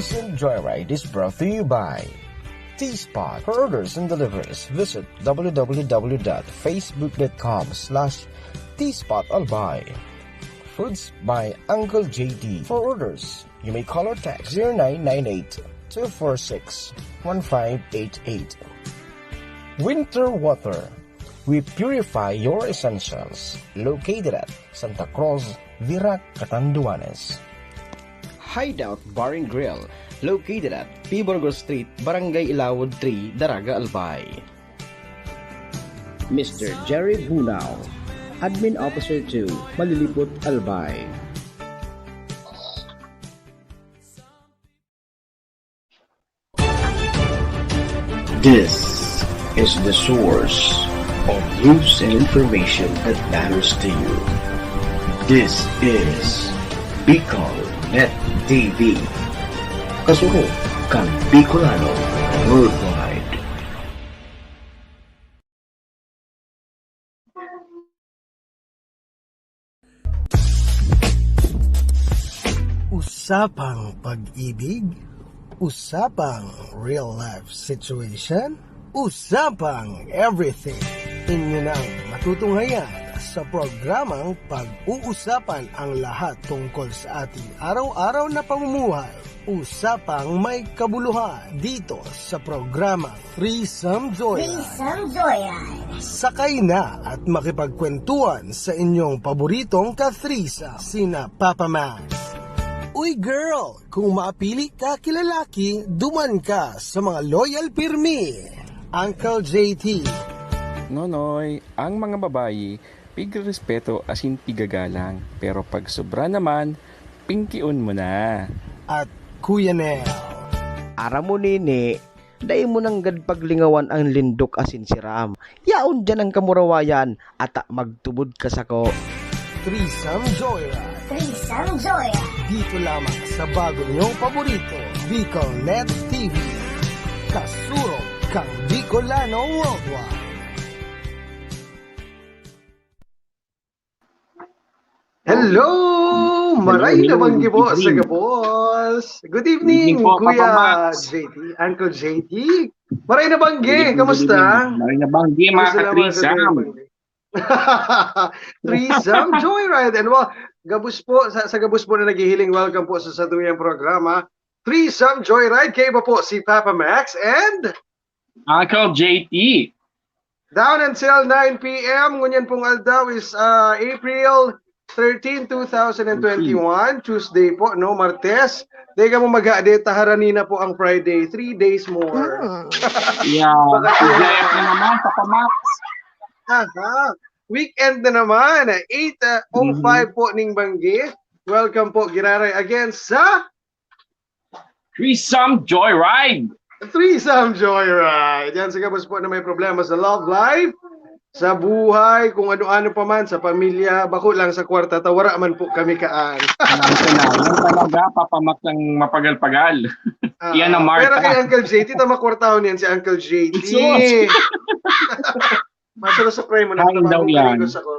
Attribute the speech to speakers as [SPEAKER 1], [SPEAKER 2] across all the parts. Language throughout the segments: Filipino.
[SPEAKER 1] Threesome Joyride is brought to you by T-Spot. For orders and deliveries, visit www.facebook.com/tSpotAlbay. Foods by Uncle JD. For orders, you may call or text 0998-246-1588. Winter Water. We purify your essentials. Located at Santa Cruz, Virac, Catanduanes. Hideout Bar and Grill, located at Piborgo Street, Barangay Ilawod 3, Daraga, Albay.
[SPEAKER 2] Mr. Jerry Bunao, Admin Officer 2, Malilipot, Albay. This is the source of news and information that matters to you. This is Bicol Net TV. Kasuko kang Bicolano worldwide.
[SPEAKER 3] Usapang pag-ibig, usapang real life situation, usapang everything. Inyo nang matutunghayan sa programang pag-uusapan ang lahat tungkol sa ating araw-araw na pamumuhay. Usapang may kabuluhan dito sa programa Threesome Joyride. Sakay na at makipagkwentuhan sa inyong paboritong ka-threesome, sina Papa Max. Uy girl, kung mapili ka kilalaki, duman ka sa mga loyal pirmi. Uncle JT.
[SPEAKER 4] Nonoy, ang mga babayi, pigrespeto asin pigagalang. Pero pag sobra naman, pingkiun mo na.
[SPEAKER 3] At Kuya Nel.
[SPEAKER 2] Ara mo nini, dahil mo nang paglingawan ang lindok asin siram. Yaon dyan ang kamurawayan at magtubod ka sako.
[SPEAKER 3] Threesome Joyride. Dito lamang sa bago niyong paborito, Bicol Net TV. Kasurog kang Bicolano worldwide.
[SPEAKER 5] Hello! Maray naman gibo sa gabos. Good evening,
[SPEAKER 6] po,
[SPEAKER 5] Kuya JT, Uncle JT. Maray na bangge, kamusta?
[SPEAKER 6] Maray na bangge, mga ka-threesome.
[SPEAKER 5] Threesome Joyride. And well, gabos po, sa gabos po na naghihiling, welcome po sa satuyang programa. Threesome Joyride, kayo ba po si Papa Max and
[SPEAKER 6] Uncle JT.
[SPEAKER 5] down until 9 p.m. Ngunyan pong aldaw is April 13, 2021, Tuesday po, no, Martes. Dahil mo mag-aade, taharani na po ang Friday, 3 days more.
[SPEAKER 6] Yeah, Ijayat na naman, Papa Max.
[SPEAKER 5] Aha. Weekend na naman, 8:05 po ning Bangge. Welcome po, Giraray, again sa
[SPEAKER 6] Threesome Joyride.
[SPEAKER 5] Threesome Joyride. Yan, sa kapos po na may problema sa love life, sa buhay, kung ano-ano pa man, sa pamilya, bako lang sa kwarta, tawara man po kami kaan.
[SPEAKER 6] Yan talaga, Papa Max ang mapagal-pagal. Yan ang Marta.
[SPEAKER 5] Pero kay Uncle JT, tamakwartaon yan si Uncle JT. Masalo sa pray mo na
[SPEAKER 6] daw yan.
[SPEAKER 5] ako.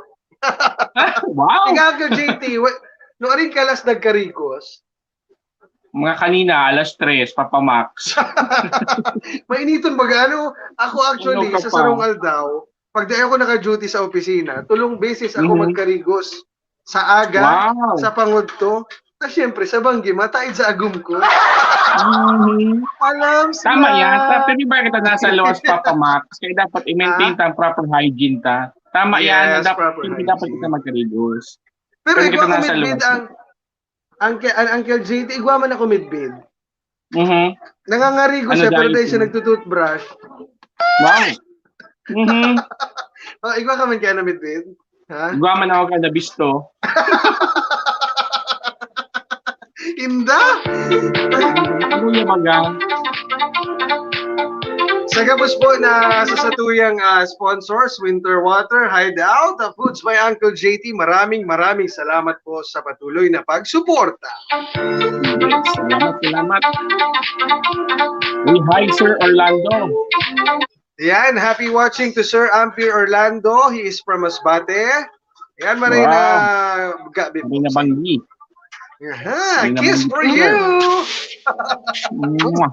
[SPEAKER 6] Wow!
[SPEAKER 5] Ikaw, Uncle JT, no rin kalas nagkarikos.
[SPEAKER 6] Mga kanina, alas 3, Papa Max.
[SPEAKER 5] Mainiton baga, ano, ako actually, sa Sarong Aldaw, pag di ako naka-duty sa opisina, tulong beses ako magkarigos sa aga, sa pangudto, na syempre sa banggi, mataid sa agum ko. Alam sa...
[SPEAKER 6] Tama yan. Pero ba kita nasa lawas, Papa Max? Kaya dapat i-maintain ang proper hygiene ta. Tama yan. Hindi dapat kita magkarigos.
[SPEAKER 5] Pero ikaw kumidbid ang Uncle JT, igwa man ako midbid. Nangangarigo siya, pero dahil siya nagtututbrush.
[SPEAKER 6] Wow!
[SPEAKER 5] Igwa ka man kaya na midbid?
[SPEAKER 6] Igwa man ako kada bisto.
[SPEAKER 5] Inda!
[SPEAKER 6] Ano yung baga?
[SPEAKER 5] Sa gabos po na sa satuyang sponsors, Winter Water, Hideout, Foods by Uncle JT, maraming salamat po sa patuloy na pagsuporta.
[SPEAKER 6] Salamat. Hi, Sir Orlando.
[SPEAKER 5] Yan, happy watching to Sir Ampere Orlando. He is from Masbate. Yan, maray na
[SPEAKER 6] Maray na banggi.
[SPEAKER 5] Aha,
[SPEAKER 6] Yun
[SPEAKER 5] kiss
[SPEAKER 6] naman
[SPEAKER 5] for
[SPEAKER 6] yun.
[SPEAKER 5] you!
[SPEAKER 6] Mwah.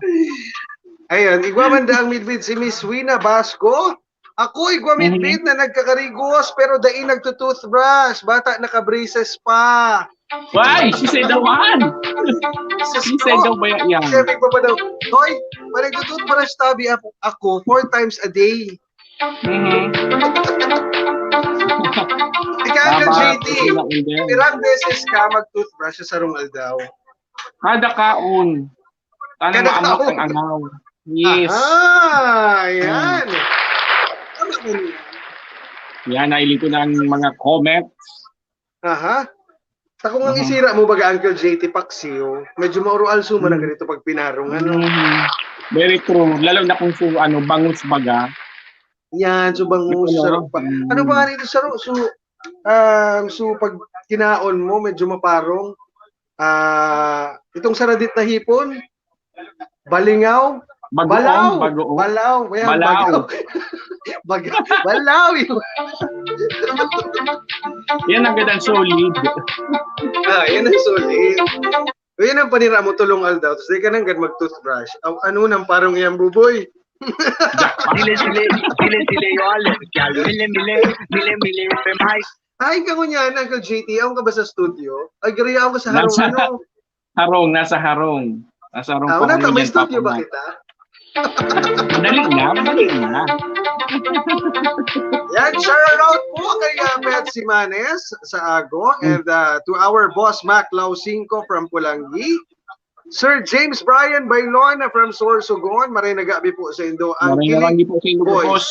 [SPEAKER 5] Ayun, igwamanda ang midbid si Miss Wina Basco. Ako, igwamidbid na nagkakarigos pero dai nagtutoothbrush. Bata naka-braces pa.
[SPEAKER 6] Why? She said the one. She said daw ba yan?
[SPEAKER 5] Sabi ko pa daw, Hoy, pag nagtutoothbrush tabi ako 4 times a day. Ikaw ka, JT. Ilang beses ka mag-toothbrush sa sarong aldaw?
[SPEAKER 6] Kada kaon. Sana
[SPEAKER 5] Kada
[SPEAKER 6] maamot
[SPEAKER 5] kaon.
[SPEAKER 6] ang angaw. Yes.
[SPEAKER 5] Yan. Tama ko niya.
[SPEAKER 6] Yan, nailin ko ng mga comments.
[SPEAKER 5] Aha. Sa kung ang isira mo baga Uncle JT Paxio, medyo maurual suma na ganito pag pinarong. Ano?
[SPEAKER 6] Very true. Lalo na kung bangus baga.
[SPEAKER 5] Yan, so bangus, sarap pa. Ano ba nga nito, sarap? So pag kinaon mo, medyo maparong. Itong saradit na hipon, balingaw, balaw. Balaw. Ayan,
[SPEAKER 6] Balaw.
[SPEAKER 5] Balaw.
[SPEAKER 6] Yan ang gandang solid.
[SPEAKER 5] Yan ang solid. O yan ang panira mo, tulong aldaw. Tapos di ka nang mag-toothbrush. Ano nang parang iyang buboy?
[SPEAKER 7] Dile yol, mile pe mais.
[SPEAKER 5] Ay, ka niyan, Uncle JT. Ako ka ba sa studio? Ay, gariya ako sa harong.
[SPEAKER 6] Nasa harong. Nasa harong pa
[SPEAKER 5] Wala
[SPEAKER 6] kami
[SPEAKER 5] may
[SPEAKER 6] yan,
[SPEAKER 5] studio
[SPEAKER 6] Papa
[SPEAKER 5] ba
[SPEAKER 6] Mac.
[SPEAKER 5] kita?
[SPEAKER 6] Madali na.
[SPEAKER 5] Yan, shout out po kay Pet Simanes sa Ago and to our boss Mac Lausinco from Pulangi. Sir James Brian Bailon from Sorsogon. Maray nagabi po sa Indo. Ang
[SPEAKER 6] Maraming po sa Indo
[SPEAKER 5] Boys.
[SPEAKER 6] boss.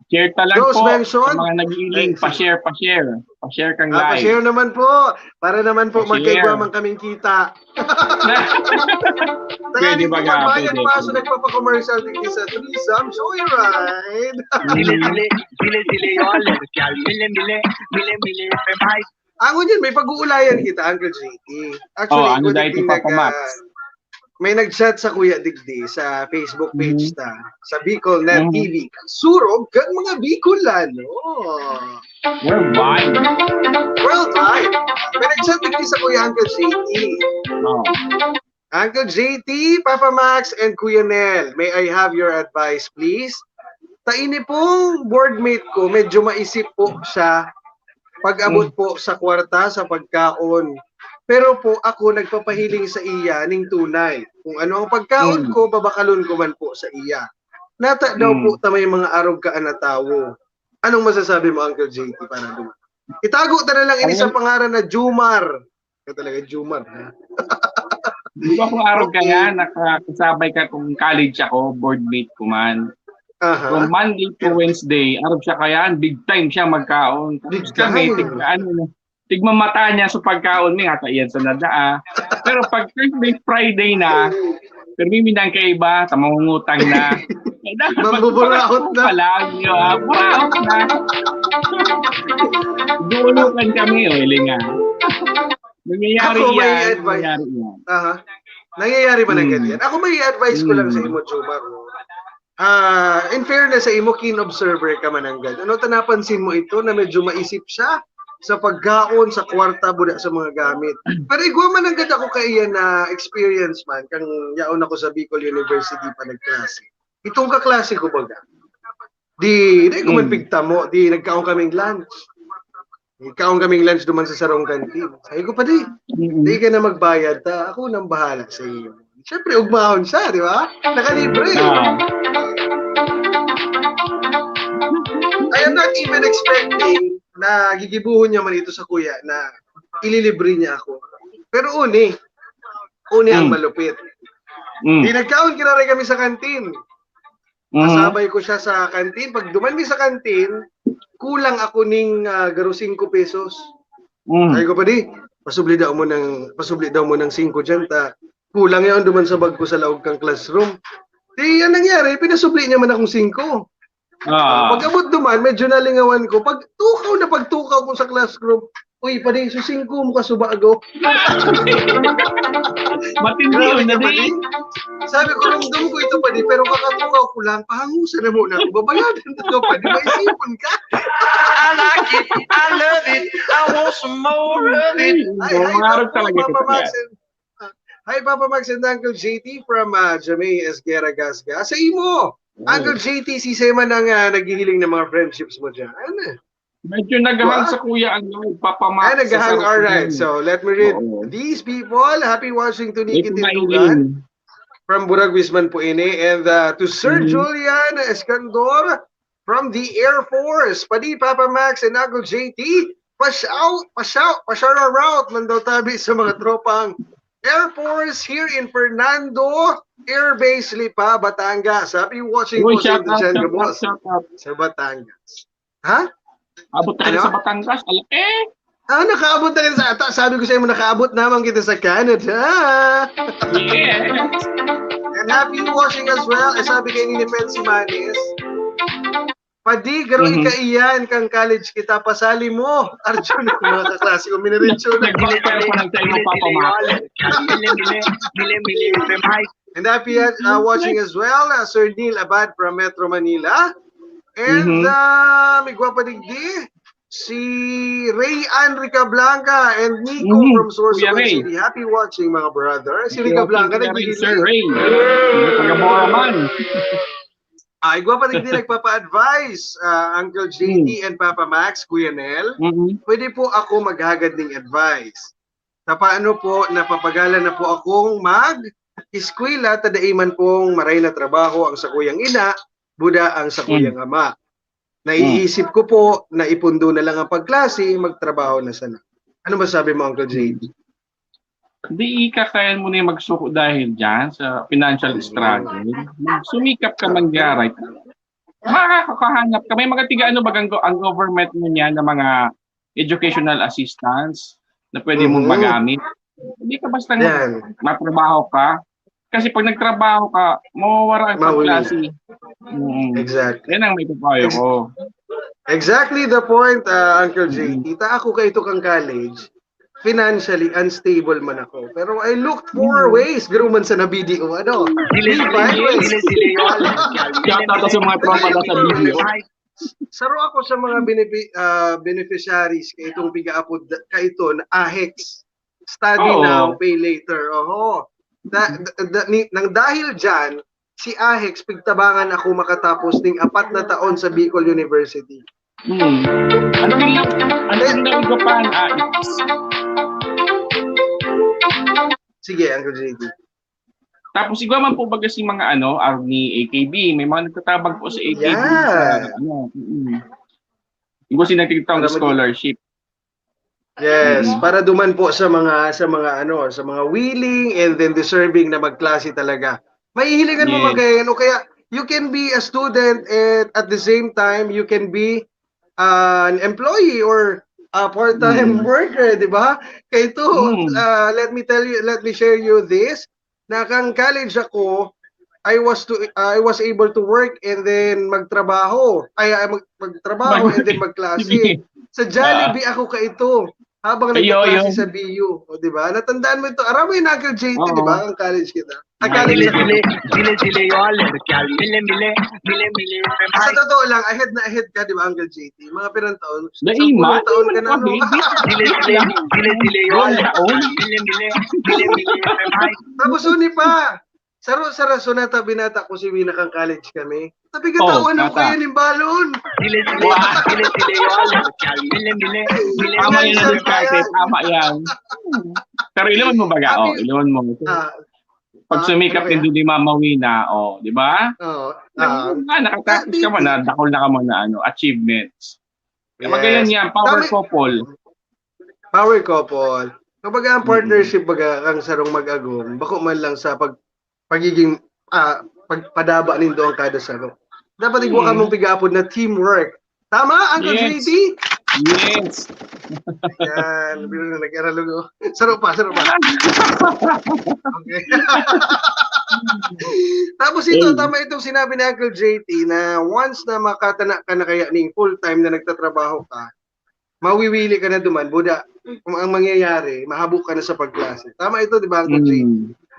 [SPEAKER 6] Share talang
[SPEAKER 5] Those
[SPEAKER 6] po
[SPEAKER 5] mentioned?
[SPEAKER 6] sa mga nag-iiling. Pa-share. Pa-share kang live.
[SPEAKER 5] Pa-share naman po. Para naman po
[SPEAKER 6] Pa-share.
[SPEAKER 5] magkaigwamang kaming kita.
[SPEAKER 6] Pwede ba nga?
[SPEAKER 5] Bayan
[SPEAKER 6] Pwede.
[SPEAKER 5] pa so nagpapa-commercial din sa Threesome Joyride.
[SPEAKER 7] Dile yol, mile pe mais.
[SPEAKER 5] Angon yan, may pag-uulayan kita, Uncle JT. Actually,
[SPEAKER 6] Ano dahil ito Papa Max?
[SPEAKER 5] may nag-chat sa Kuya Digdi sa Facebook page ta, sa Bicol Net TV. Surog kang mga Bicolano.
[SPEAKER 6] Worldwide.
[SPEAKER 5] Worldwide. May nag-chat digdi sa Kuya Uncle JT.
[SPEAKER 6] Oh.
[SPEAKER 5] Uncle JT, Papa Max, and Kuya Nel, may I have your advice, please? Taini pong boardmate ko, medyo maisip po siya pag-abot po sa kwarta, sa pagkaon. Pero po ako nagpapahiling sa iya ning tunay. Kung ano ang pagkaon ko, babakalon ko man po sa iya. Nata daw po tamay mga arog ka anatawo. Anong masasabi mo, Uncle JT, para doon? Itago ta na lang ini sa pangaran na Jumar. Ito talaga Jumar. Ha?
[SPEAKER 6] Di ba kung araw ka nga, nakasabay ka kung college ako, boardmate ko man. From Monday to Wednesday, araw siya kaya, big time siya magkaon. Tapos kami, tigmamata niya sa pagkaon niya, iyan sa nadaa. Pero pag Thursday, Friday na, permiminang kay iba, tamangungutang na.
[SPEAKER 5] Mambuburaot na.
[SPEAKER 6] Buraot na. Duulukan kami, Elinga. Nangyayari
[SPEAKER 5] Ako, may
[SPEAKER 6] yan.
[SPEAKER 5] advice.
[SPEAKER 6] Nangyayari yan.
[SPEAKER 5] Nangyayari ba na ganyan? Ako may advice ko lang sa imo, Jumar. In fairness sa imo, keen observer ka man ang ganyan. Ano, napansin mo ito na medyo maisip siya sa pagkaon, sa kwarta, buda sa mga gamit. Pero igwa man ang ganda ko kaiyan na experience man, kang yaon ako sa Bicol University pa nagklase. Itong kaklase ko baga, di ko man pigta mo, di nagkaon kaming lunch. Nagkaon kaming lunch duman sa sarong kantin. Sabi ko pa di ka na magbayad, ako nang bahala sa iyo. Siyempre, ugmahon siya, di ba? Nakalibre. I am not even expecting na gigibuhon niya man ito sa kuya na ililibre niya ako. Pero uni ang malupit. Di nagkaon kinaray kami sa kantin. Kasabay ko siya sa kantin. Pag dumandi sa kantin, kulang ako ning garo 5 pesos. Ay ko pa di, pasubli daw mo ng 5 dyan ta. Kulang yan duman sa bag ko sa laog kang classroom. Di yan nangyari, pinasubli niya man akong 5. Pag abot duman, medyo nalingawan ko. Pag tukaw ko sa classroom, Uy, pwede susingko mo ka subago.
[SPEAKER 6] Matindi yun na din.
[SPEAKER 5] Sabi ko, ramdam ko ito pwede, pero kakatukaw ko lang, pahangusan na muna ako. Babayadan na ito pwede, maisipon ka.
[SPEAKER 7] I like it, I love it, I want some more of it.
[SPEAKER 6] Bumangarap talaga kita yan.
[SPEAKER 5] Hi, Papa Max and Uncle JT from Jamay Esguera Gasga. Sa imo, Uncle JT, si Sema nang naghihiling ng mga friendships mo dyan.
[SPEAKER 6] Medyo naghahang sa kuya Papa Max.
[SPEAKER 5] Naghahang, alright. So, let me read these people. Happy watching to Nikki Tindugan from Burag Wisman po ini. And to Sir Julian Escandor from the Air Force. Padi, Papa Max and Uncle JT. Pa-shout man daw tabi sa mga tropang Air Force here in Fernando Air Base Lipa, Batangas. Happy watching po sa sa Batangas. Ha?
[SPEAKER 6] Abot tayo sa Batangas.
[SPEAKER 5] Nakaabot na rin sa ata. Sabi ko sa inyo, nakaabot naman kita sa Canada.
[SPEAKER 6] Yes.
[SPEAKER 5] And happy watching as well. Sabi kay ni Pensi Manis, Padi, garo ikaiyan kang college kita, pasali mo. Arjun, mga kaklase ko, miniritsyo na. And happy watching as well, Sir Neil Abad from Metro Manila. And may gwapa digdi, si Ray Enrica Blanca and Nico from Sorsogon City. Happy watching, mga brother. Si Rica Blanca, nagigil.
[SPEAKER 6] Sir Ray. Taga-Boraman.
[SPEAKER 5] Igwa pa din nagpapa-advise, Uncle JT and Papa Max, Kuya Nel. Pwede po ako maghagad ng advice. Sa paano po, napapagalan na po akong mag-eskwela, tadaiman pong maray na trabaho ang sa kuyang ina, buda ang sa kuyang ama. Naiisip ko po na ipundo na lang ang pagklase, magtrabaho na sana. Ano ba sabi mo, Uncle JT?
[SPEAKER 6] Di kakayan mo na yung magsuko dahil dyan sa financial struggle. Sumikap ka mangyaray. Makakahanap ka. May mga tiga-ano ba ang government mo niyan ng mga educational assistance na pwede mong magamit. Hindi ka basta matrabaho ka. Kasi pag nagtrabaho ka, mawawala ang pagklase.
[SPEAKER 5] Exactly.
[SPEAKER 6] Yan ang may papayo ko.
[SPEAKER 5] Exactly the point, Uncle JT. Ako ka ito kang college. Financially unstable man ako. Pero I looked for ways. Garo man sa na-video. Ano?
[SPEAKER 6] Shout out sa mga tropa na sa video.
[SPEAKER 5] Saro ako sa mga beneficiaries kay itong piga-apod ka ito na AHEX. Study now, pay later. Nang dahil dyan, si AHEX, pigtabangan ako makatapos ng 4 na taon sa Bicol University.
[SPEAKER 6] Ano yung nawigapan AHEX?
[SPEAKER 5] Sige, Uncle JD.
[SPEAKER 6] Tapos siguro man po baga si mga Army, AKB, may mga nagtatabag po sa AKB. Siguro si nagtitawag ng scholarship.
[SPEAKER 5] Yes, para duman po sa mga willing and then deserving na magklase talaga. Mahihilingan mo magayon o kaya you can be a student and at the same time you can be an employee or a part-time worker, di ba? Kaya ito, let me share you this. Na kang college ako, I was able to work and then magtrabaho. Magtrabaho and then magklase. Sa Jollibee ako ka ito. Habang nagkaklase sa BU, o di ba? Natandaan mo ito. Aramay na Uncle JT, di ba? Ang college kita. College sa totoo lang, ahead ka, di ba, Uncle JT? Mga pirang taon. 10 taon ka na. Tapos uni pa. Saro sa rason na binata ko si Mina kang college kami. Tabi ka taon ako kayo ni balon.
[SPEAKER 6] Tama yan ang diskarte. Tama yan. Pero ilawan mo baga? Ilawan mo. Pag sumikap hindi mamawi na, di ba? Nakatapos ka mo na, dakol na ka mo na achievements. Kaya magayon yan, power couple.
[SPEAKER 5] Power couple. Kapag ang partnership baga kang sarong mag-agong, bako man lang sa pagiging pagpadaba nindo ang kada saro. Dapat igwa ka mong pigapod na teamwork. Tama, Uncle JT?
[SPEAKER 6] Yes.
[SPEAKER 5] Yan, biro na nag-aralo. Saro pa. Okay. Tapos ito, tama itong sinabi ni Uncle JT na once na makatana ka na kaya ning full-time na nagtatrabaho ka, mawiwili ka na duman, buda, kung ang mangyayari, mahabok ka na sa pagklase. Tama ito, di ba, Uncle Jay?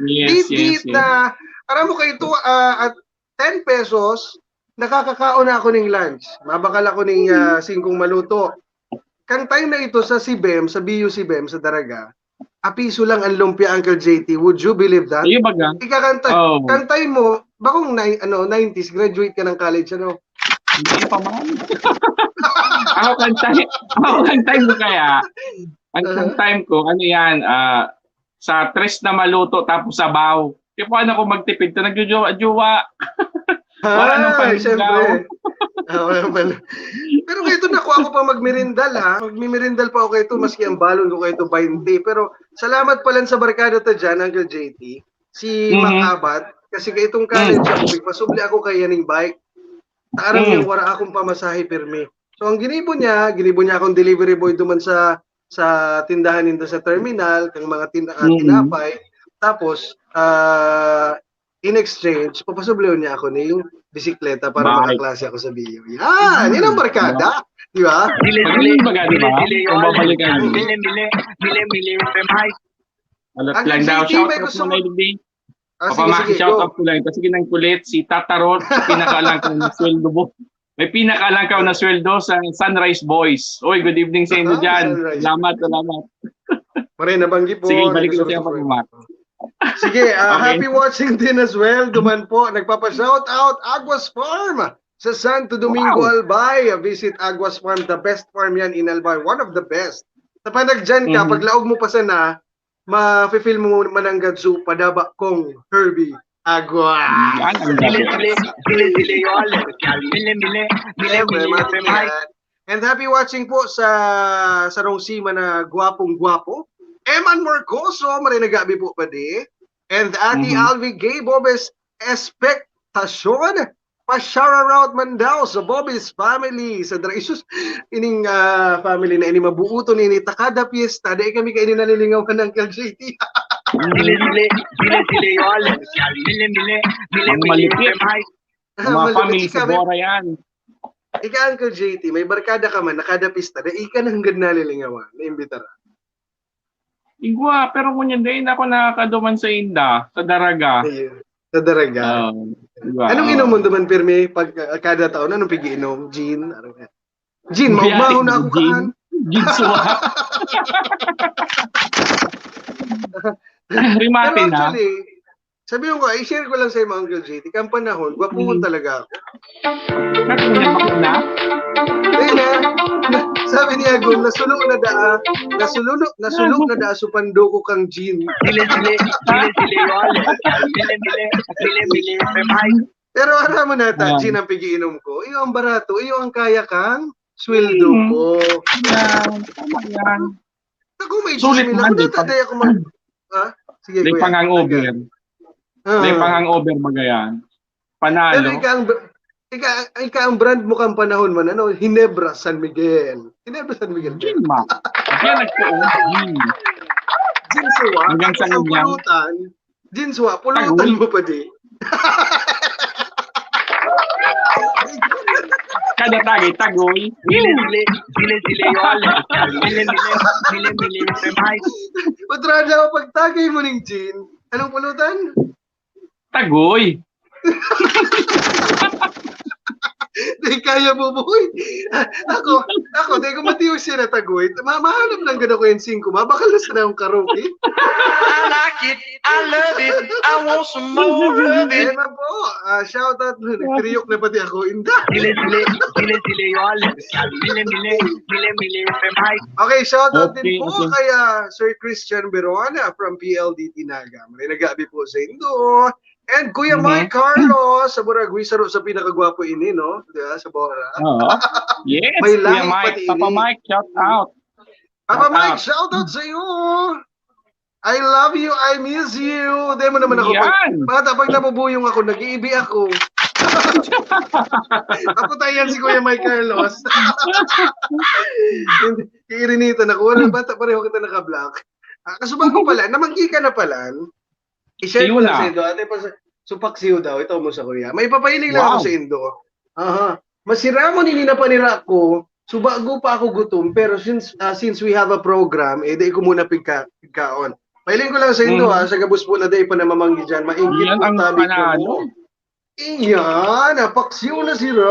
[SPEAKER 6] Yes.
[SPEAKER 5] Na, alam mo kayo ito, at 10 pesos, nakakakaon na ako ng lunch. Mabakal ako ng 5 maluto. Kang time na ito sa CBEM, sa BUC BEM, sa Daraga, apiso lang ang lumpia, Uncle JT. Would you believe that?
[SPEAKER 6] Ayun baga?
[SPEAKER 5] Kang time mo, bakong 90s, graduate ka ng college, ano?
[SPEAKER 6] Hindi pa man. Ako kang time ko kaya, ang time ko, ano yan, sa tres na maluto tapos sabaw. Kaya po ako magtipid to, nagjujuwa-juwa. Wala nang panligaw.
[SPEAKER 5] Pero ito nakuha ko pa magmerindal ha. Magmimerindal pa ako ito, maski ang balon ko ito 20. Pero salamat pala sa barkada ta dyan, Uncle JT. Si Macabat, kasi kaya itong college ako, pasubli ako kay yaning bike. Taarang yung wala akong pamasahe pirmi. So ang ginibo niya akong delivery boy duman sa tindahan nito sa terminal, kang mga tinapay. Tapos, in exchange, papasubliw niya ako ng bisikleta para makaklase ako sa BU. Yan! Yan ang barkada! Di ba?
[SPEAKER 6] Mili, kung babalikan. Mili, alat lang daw. Shoutout mo na ibig. Shoutout ko lang. Kasi ginang kulit, si Tatarot, pinakaalang ko na sweldo mo. May pinakaalang ka na sweldo sa Sunrise Boys. Oy, good evening sa inyo dyan. Salamat.
[SPEAKER 5] Maray, nabanggi po.
[SPEAKER 6] Sige, balik ko siya pag-umat.
[SPEAKER 5] Sige, happy watching din as well. Duman po, nagpapa-shoutout Aguas Farm sa Santo Domingo, Albay. Visit Aguas Farm, the best farm yan in Albay. One of the best. Sa panagdyan ka, pag laog mo pa sana, ma-feel mo mananggad so padaba kong Herbie Agua. And happy watching po sa Rosima na gwapong-gwapo. Eman Marcoso, marinagabi po pa di. And Ate Alvi Gay Bobes Expectasyon. Pa-shoutout man daw sa Bobby's family. Sa Draisus, ining family na ini mabuuto ni Takada Fiesta. Dahil kami kainin nalilingawan ng KLJT.
[SPEAKER 6] Mga family sa Bora yan.
[SPEAKER 5] Ika, Uncle JT, may barkada ka man, nakada pista, dahil ika nang gad nalilingawan, naimbitara.
[SPEAKER 6] Igwa, pero kung yan din ako nakakaduman sa Inda, sa Daraga.
[SPEAKER 5] Sa Daraga. Anong inom mo duman, Pirmi, pag kada taon? Anong pigi-inom? Gin? Gin, maumaho na ako kaan.
[SPEAKER 6] Gin suwa. Rimate na.
[SPEAKER 5] Sabi ko, i-share ko lang sa iyo, Uncle JT. Kang panahon, gwapuhon talaga ako.
[SPEAKER 6] Nakunan na?
[SPEAKER 5] Sabi ni Agum, nasulok na daa supando ko kang gin. Pero alam mo na, gin ang pigiinom ko. Iyo ang barato, iyo ang kaya kang sweldo ko.
[SPEAKER 6] Yan.
[SPEAKER 5] Ako may sulit na. Ako mag... Sige,
[SPEAKER 6] kuya. Pangang-over. May pangang-over magayan. Panalo.
[SPEAKER 5] Pero ika ang brand mo kang panahon man, ano? Hinebra San Miguel. Hinebra San Miguel.
[SPEAKER 6] Gin ma. Yan nagtuon.
[SPEAKER 5] Gin suwa.
[SPEAKER 6] Hanggang sa kanya.
[SPEAKER 5] Gin suwa. Pulutan mo pa di.
[SPEAKER 6] Kada tagoy.
[SPEAKER 5] Patrada ako pag tagay mo ng gin. Anong pulutan?
[SPEAKER 6] Tagoy.
[SPEAKER 5] Di kaya mo, boy. Ako, di ko matiyo siya na tagoy. Mahanap lang gano'n ko yung 5. Mabakal na sa akong karaoke.
[SPEAKER 7] I like it, I love it, I want some more of it.
[SPEAKER 5] Ayan na po. Shout out. Nagtriyok na pati ako. Inda. Okay, shout out din po kay Sir Christian Berona from PLDT Naga. May nagabi po sa Indo. And Kuya Mike Carlos, sa Buragwi, sa pinakagwapo ini, no? Diba? Sa Bora.
[SPEAKER 6] Yes,
[SPEAKER 5] may
[SPEAKER 6] Kuya Mike. Papa Mike, shout out.
[SPEAKER 5] Papa Mike, shout out sa iyo. I love you, I miss you. Di mo naman ako. Pag nabubuyong ako, nag-iibi ako. Ako tayan si Kuya Mike Carlos. Iirinitan ako. Wala, bata pareho kita naka-block. Kasubang ko pala, namangki ka na pala. I-share ko lang sa Indo. Ate, supaksiw daw. Ito mo sa Kuya. May papahiling lang ako sa Indo. Masira mo, nininapanira ko So bago pa ako gutom, pero since we have a program, di ko muna pigkaon. Pailing ko lang sa Indo sa gabus po na day pa namamanggi dyan. Maingkit
[SPEAKER 6] Yan
[SPEAKER 5] po
[SPEAKER 6] ang
[SPEAKER 5] tabi ko
[SPEAKER 6] panalo.
[SPEAKER 5] mo. Iyan, napaksiw na sila.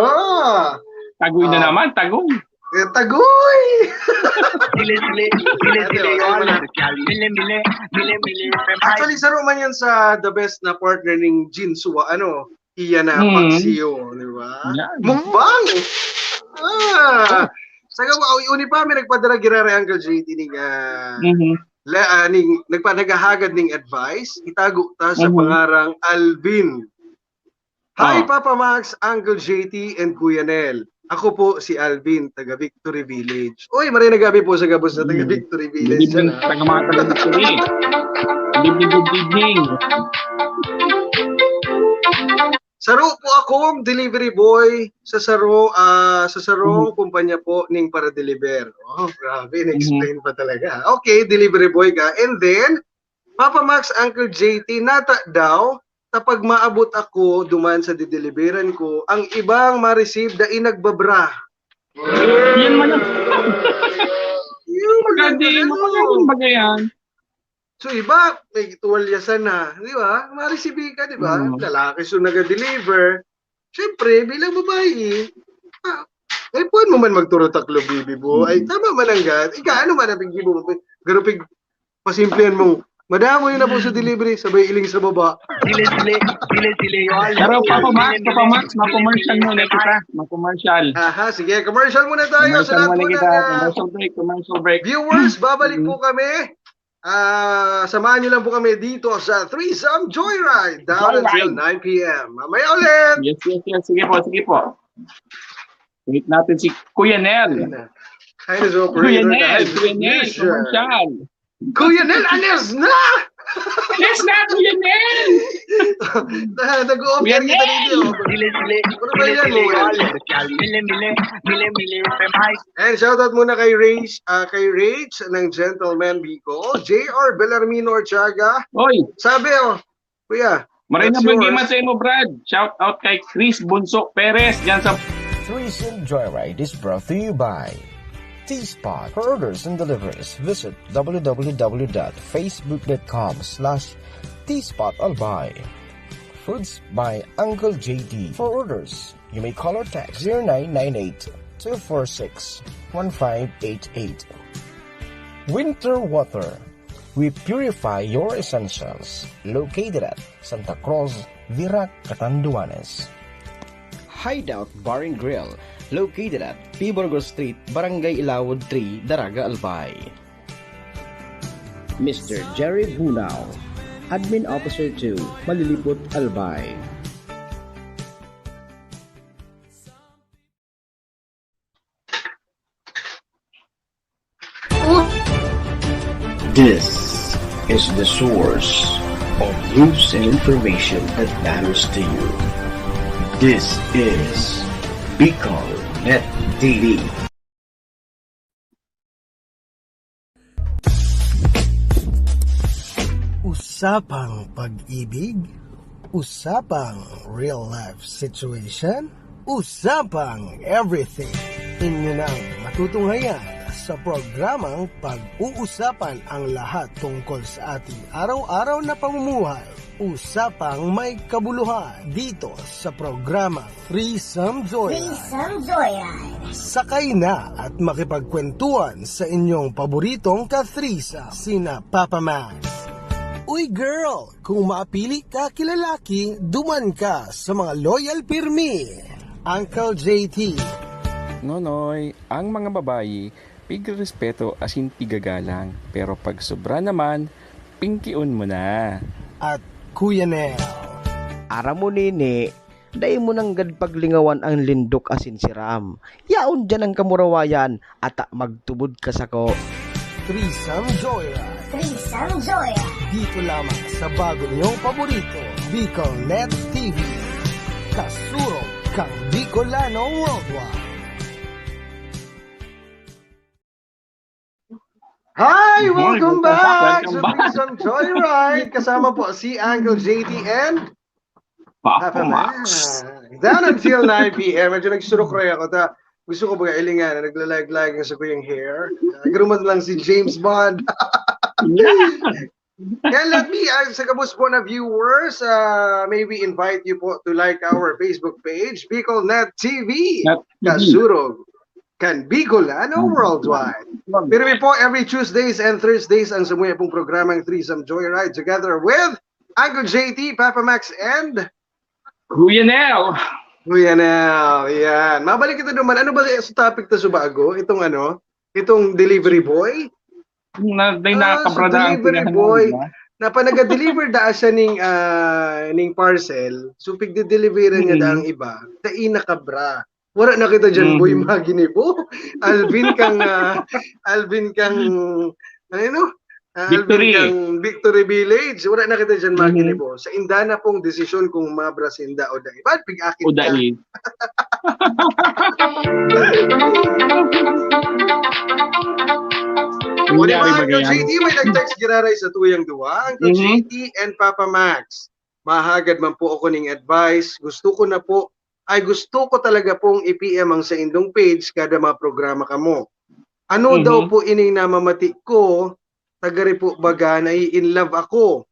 [SPEAKER 6] Tagoy na naman, tagoy.
[SPEAKER 5] Tagoy! Actually, sa Roman yan sa the best na partner ng Jinsu, iyan na paksiyo, di ba? Mukbang! Sa uni pa, may nagpadala girare Uncle JT nagpanagahagad ng advice, itago ta sa pangarang Alvin. Hi, Papa Max, Uncle JT, and Kuya Nel. Ako po si Alvin, taga Victory Village. Uy, maray nagabi po sa gabos na taga Victory Village.
[SPEAKER 6] Good evening, taga mga taga Victory. Good evening.
[SPEAKER 5] Saro po ako, delivery boy sa Sarong kumpanya po ning para deliver. Oh, grabe, explain pa talaga. Okay, delivery boy ka. And then, Papa Max, Uncle JT, nata daw, kapag maabot ako duman sa dideliveran ko, ang ibang ma-receive da inagbabra.
[SPEAKER 6] Yan man ang... Yung magandang bagayan.
[SPEAKER 5] So iba, may tuwalyasan na, di ba? Ma-receive ka, di ba? Lalaki so nag-deliver. Siyempre, bilang babae, ay puwan mo man magturotaklo, bibi bo. Ay, tama man ang gad. Ika, ano man ang piggibo mo? Garupig, pasimplihan mo. Madamo yun na po sa delivery, sabay iling sa baba.
[SPEAKER 6] Pero Papa Max, ma-commercial muna kita. Ma-commercial.
[SPEAKER 5] Aha, sige, commercial muna tayo. Sa lahat po ng
[SPEAKER 6] commercial break.
[SPEAKER 5] viewers, babalik po kami. Samahan nyo lang po kami dito sa Threesome Joyride down until 9 p.m. Mamaya ulit!
[SPEAKER 6] Yes. Sige po. Wait natin si Kuya Nel. Kuya Nel, commercial.
[SPEAKER 5] Kuya Nel, anes na!
[SPEAKER 6] Yes na, Kuya Nel!
[SPEAKER 5] Nag-o-offer kita dito. Ano ba yan mo? And shoutout muna kay Rage ng Gentleman Bicol, JR Bellarmino Orchaga.
[SPEAKER 6] Oy!
[SPEAKER 5] Sabi Kuya.
[SPEAKER 6] Maray na banggiman sa imo, Brad. Shoutout kay Chris Bunso Perez dyan sa...
[SPEAKER 1] Threesome Joyride is brought to you by T-Spot. For orders and deliveries, visit www.facebook.com/TSpotAlbay. Foods by Uncle JT. For orders, you may call or text 0998-246-1588. Winter Water. We purify your essentials. Located at Santa Cruz, Virac, Catanduanes. Hideout Bar and Grill, located at Piborgo Street, Barangay Ilawod 3, Daraga, Albay. Mr. Jerry Bunao, Admin Officer 2, Malilipot, Albay. This is the source of news and information that matters to you. This is Bicol Net TV.
[SPEAKER 3] Usapang pag-ibig, usapang real life situation, usapang everything. Inyo nang matutunghayan sa programang pag-uusapan ang lahat tungkol sa ating araw-araw na pamumuhay. Usapang may kabuluhan dito sa programa Threesome Joyride. Sakay na at makipagkwentuhan sa inyong paboritong ka-threesome, sina Papa Max. Uy girl, kung maapili ka kilalaki, duman ka sa mga loyal pirmi. Uncle JT.
[SPEAKER 4] Nonoy, ang mga babayi, pigrespeto asin pigagalang. Pero pag sobra naman, pingkiun mo na.
[SPEAKER 3] At Kuya Nel.
[SPEAKER 2] Ara mo nini, dahil mo nang paglingawan ang lindok asin siram. Yaon dyan ang kamurawayan at magtubod ka sako.
[SPEAKER 3] Threesome Joyride. Dito lamang sa bago niyong paborito, Bicol Net TV. Kasurog kang Bicolano worldwide.
[SPEAKER 5] Hi! Welcome back sa Threesome Joyride. Kasama po si Uncle JT and
[SPEAKER 6] Papa Max.
[SPEAKER 5] Down until 9 p.m. Medyo nagsurok rin ako. gusto ko baga ilingan na naglalag-lag sa kuyang hair. Nagrumat lang si James Bond. And let me, sa kabus po na viewers, maybe invite you po to like our Facebook page, BicolNet TV, Kasurog, kan Bicolano Worldwide. Pero po, every Tuesdays and Thursdays, ang samuya pong programang Threesome Joyride together with Uncle JT, Papa Max, and
[SPEAKER 6] Kuya Nel.
[SPEAKER 5] Kuya Nel, yan. Mabalik ito naman. Ano ba sa topic to subago? Itong delivery boy?
[SPEAKER 6] Nakakabradaan
[SPEAKER 5] delivery boy. Na pa naga-deliver da siya ning parcel, so pigde-deliver niya da ang iba. Dai nakabra. Wala na kita dyan, boy, magini po. Alvin kang Victory Village. Wala na kita dyan, magini po. Sa indana pong desisyon kung mabrasinda o dai. Ba't pig-akit ka?
[SPEAKER 6] O dai.
[SPEAKER 5] O di ba, Uncle JT, may nag-text giraray sa tuyang duwa. Uncle JT and Papa Max, mahagad man po ako ning advice. Gusto ko talaga pong i-PM ang sa indong page kada mga programa kamo. Ano daw po ining namamati ko, tagari po baga na in love ako.